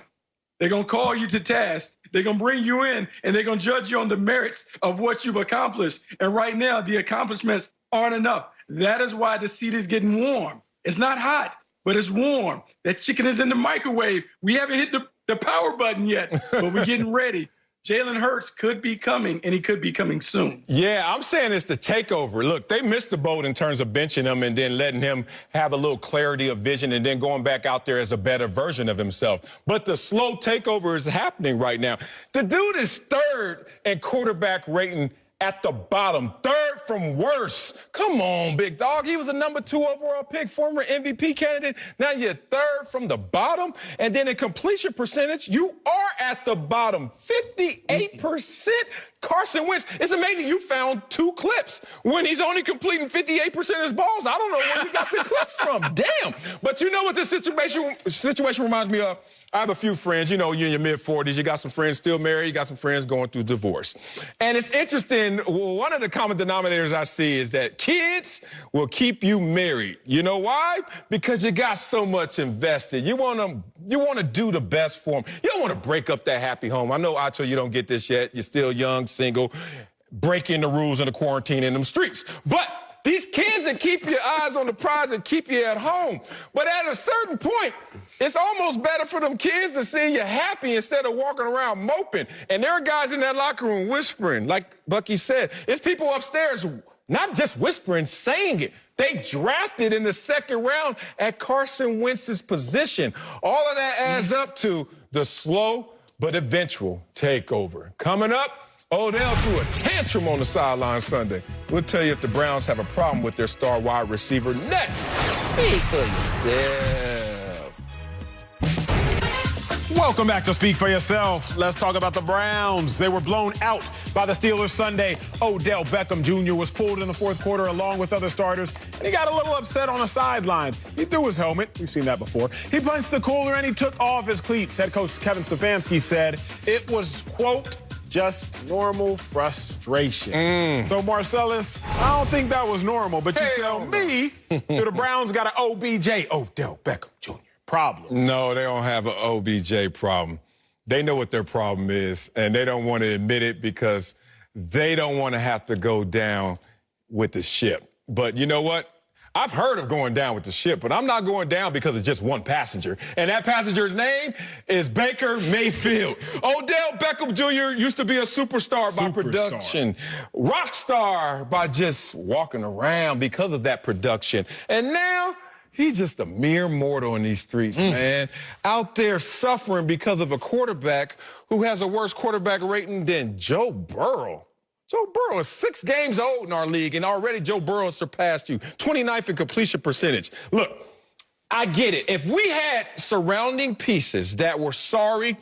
they're going to call you to task. They're going to bring you in, and they're going to judge you on the merits of what you've accomplished. And right now, the accomplishments aren't enough. That is why the seat is getting warm. It's not hot, but it's warm. That chicken is in the microwave. We haven't hit the power button yet, but we're getting ready. Jalen Hurts could be coming, and he could be coming soon. Yeah, I'm saying it's the takeover. Look, they missed the boat in terms of benching him and then letting him have a little clarity of vision and then going back out there as a better version of himself. But the slow takeover is happening right now. The dude is third in quarterback rating at the bottom, third from worst. Come on, big dog. He was a number 2 overall pick, former MVP candidate. Now you're third from the bottom. And then in completion percentage, you are at the bottom, 58%. Carson Wentz, it's amazing you found 2 clips when he's only completing 58% of his balls. I don't know where you got the clips from. Damn. But you know what this situation reminds me of? I have a few friends, you know, you're in your mid-40s, you got some friends still married, you got some friends going through divorce. And it's interesting, one of the common denominators I see is that kids will keep you married. You know why? Because you got so much invested. You want to do the best for them. You don't want to break up that happy home. I know, Acho, you don't get this yet. You're still young, single, breaking the rules in the quarantine in them streets. But these kids that keep your eyes on the prize and keep you at home. But at a certain point, it's almost better for them kids to see you happy instead of walking around moping. And there are guys in that locker room whispering, like Bucky said. It's people upstairs not just whispering, saying it. They drafted in the 2nd round at Carson Wentz's position. All of that adds up to the slow but eventual takeover. Coming up, Odell threw a tantrum on the sideline Sunday. We'll tell you if the Browns have a problem with their star wide receiver next. Speak for yourself. Welcome back to Speak for Yourself. Let's talk about the Browns. They were blown out by the Steelers Sunday. Odell Beckham Jr. was pulled in the 4th quarter along with other starters, and he got a little upset on the sidelines. He threw his helmet. We've seen that before. He punched the cooler, and he took off his cleats. Head coach Kevin Stefanski said it was, quote, just normal frustration. So, Marcellus, I don't think that was normal, but you tell me, do the Browns got an OBJ, Odell Beckham Jr. problem? No, they don't have an OBJ problem. They know what their problem is, and they don't want to admit it because they don't want to have to go down with the ship. But you know what? I've heard of going down with the ship, but I'm not going down because of just one passenger. And that passenger's name is Baker Mayfield. Odell Beckham Jr. used to be a superstar by production, rock star by just walking around because of that production. And now he's just a mere mortal in these streets, man. Out there suffering because of a quarterback who has a worse quarterback rating than Joe Burrow. Joe Burrow is 6 games old in our league, and already Joe Burrow has surpassed you. 29th in completion percentage. Look, I get it. If we had surrounding pieces that were sorry,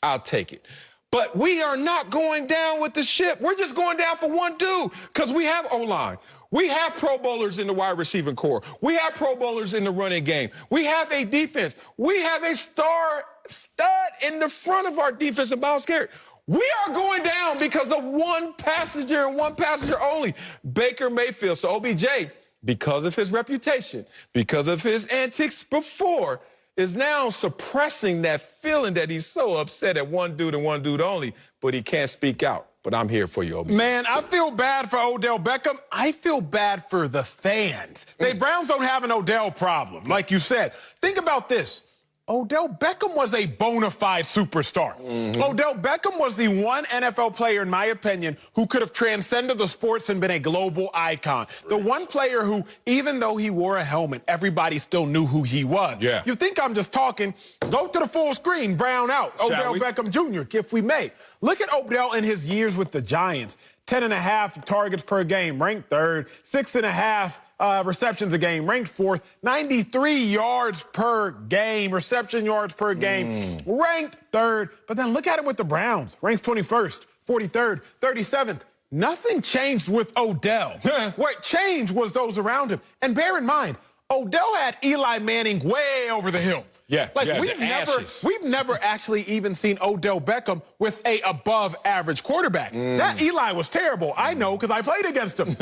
I'll take it. But we are not going down with the ship. We're just going down for one dude because we have O-line. We have Pro Bowlers in the wide receiving core. We have Pro Bowlers in the running game. We have a defense. We have a star stud in the front of our defense, and Myles Garrett. We are going down because of one passenger and one passenger only, Baker Mayfield. So OBJ, because of his reputation, because of his antics before, is now suppressing that feeling that he's so upset at one dude and one dude only, but he can't speak out. But I'm here for you, OBJ. Man, I feel bad for Odell Beckham. I feel bad for the fans. The Browns don't have an Odell problem, like you said. Think about this. Odell Beckham was a bona fide superstar. Odell Beckham was the one NFL player, in my opinion, who could have transcended the sports and been a global icon. The one player who, even though he wore a helmet, everybody still knew who he was. Yeah. You think I'm just talking? Go to the full screen, Brown out. Odell Beckham Jr., if we may. Look at Odell in his years with the Giants. 10.5 targets per game, ranked 3rd. 6.5 receptions a game, ranked 4th. 93 yards per game, reception yards per game, ranked 3rd. But then look at him with the Browns, ranks 21st, 43rd, 37th. Nothing changed with Odell. What changed was those around him. And bear in mind, Odell had Eli Manning way over the hill. We've never actually even seen Odell Beckham with a above average quarterback. That Eli was terrible. I know because I played against him.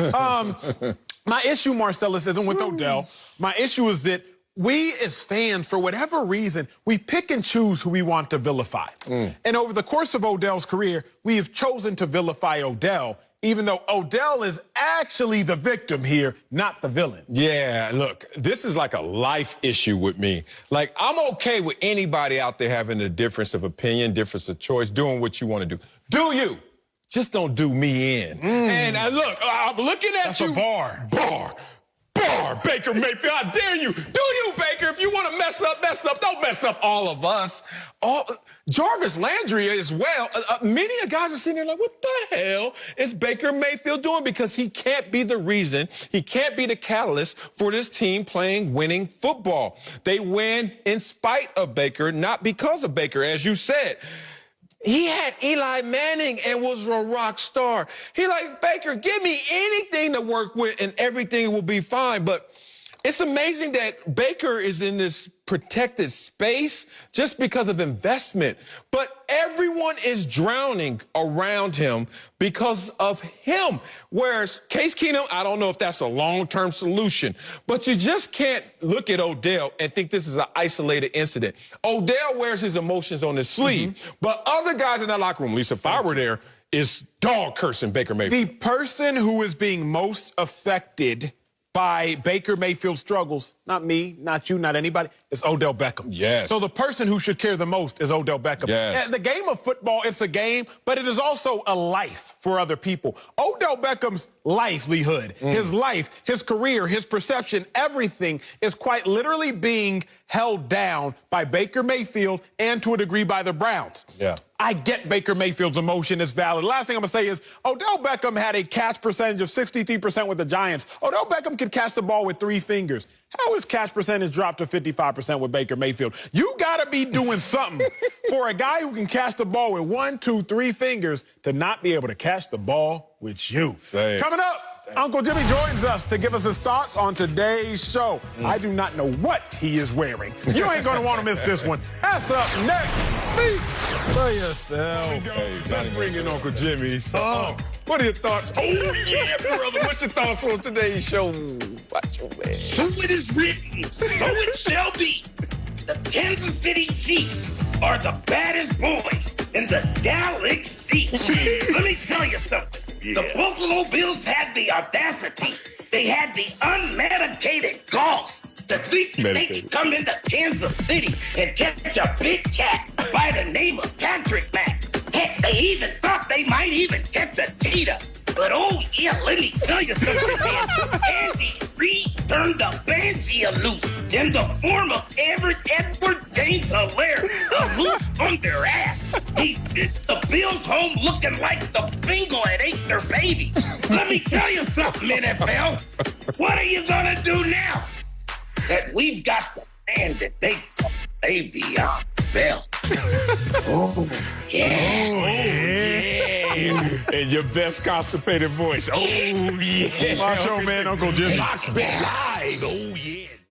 My issue, Marcellus, isn't with Odell. My issue is that we as fans, for whatever reason, we pick and choose who we want to vilify. And over the course of Odell's career, we have chosen to vilify Odell, even though Odell is actually the victim here, not the villain. Yeah, look, this is like a life issue with me. Like, I'm okay with anybody out there having a difference of opinion, difference of choice, doing what you want to do. Do you? Just don't do me in. And look, I'm looking at That's you. That's a bar. Baker Mayfield, I dare you. Do you, Baker? If you want to mess up, mess up. Don't mess up all of us. Jarvis Landry as well. Many guys are sitting there like, what the hell is Baker Mayfield doing? Because he can't be the reason, he can't be the catalyst for this team playing winning football. They win in spite of Baker, not because of Baker, as you said. He had Eli Manning and was a rock star. He like, Baker, give me anything to work with and everything will be fine. But it's amazing that Baker is in this protected space just because of investment. But everyone is drowning around him because of him. Whereas Case Keenum, I don't know if that's a long-term solution, but you just can't look at Odell and think this is an isolated incident. Odell wears his emotions on his sleeve, but other guys in that locker room, at least if I were there, is dog cursing Baker Mayfield. The person who is being most affected by Baker Mayfield's struggles, not me, not you, not anybody, it's Odell Beckham. Yes. So the person who should care the most is Odell Beckham. Yes. And the game of football, it's a game, but it is also a life for other people. Odell Beckham's livelihood, his life, his career, his perception, everything is quite literally being held down by Baker Mayfield and to a degree by the Browns. Yeah. I get Baker Mayfield's emotion is valid. Last thing I'm going to say is Odell Beckham had a catch percentage of 63% with the Giants. Odell Beckham could catch the ball with 3 fingers. How is catch percentage dropped to 55% with Baker Mayfield? You got to be doing something for a guy who can catch the ball with 1, 2, 3 fingers to not be able to catch the ball with you. Same. Coming up, Uncle Jimmy joins us to give us his thoughts on today's show. I do not know what he is wearing. You ain't going to want to miss this one. That's up next. Speak for yourself. Hey, let's bring in Uncle Jimmy. So, what are your thoughts? Oh, yeah, brother. What's your thoughts on today's show? Watch your man. So it is written, so it shall be. The Kansas City Chiefs are the baddest boys in the galaxy. Let me tell you something. The Buffalo Bills had the audacity. They had the unmedicated galls to think that they could come into Kansas City and catch a big cat by the name of Patrick Mack. Heck, they even thought they might even catch a cheetah. But oh yeah, let me tell you something, man. Andy Reid turned the Banshee loose in the form of Edward James Hilaire, loose on their ass. He sent the Bills home looking like the Bengal that ate their baby. Let me tell you something, NFL. What are you gonna do now that we've got the man that they call Le'Veon Bell? Oh yeah. And your best constipated voice. Oh, yeah. Macho Man, Uncle Jimmy. Fox Bet Live. Oh, yeah.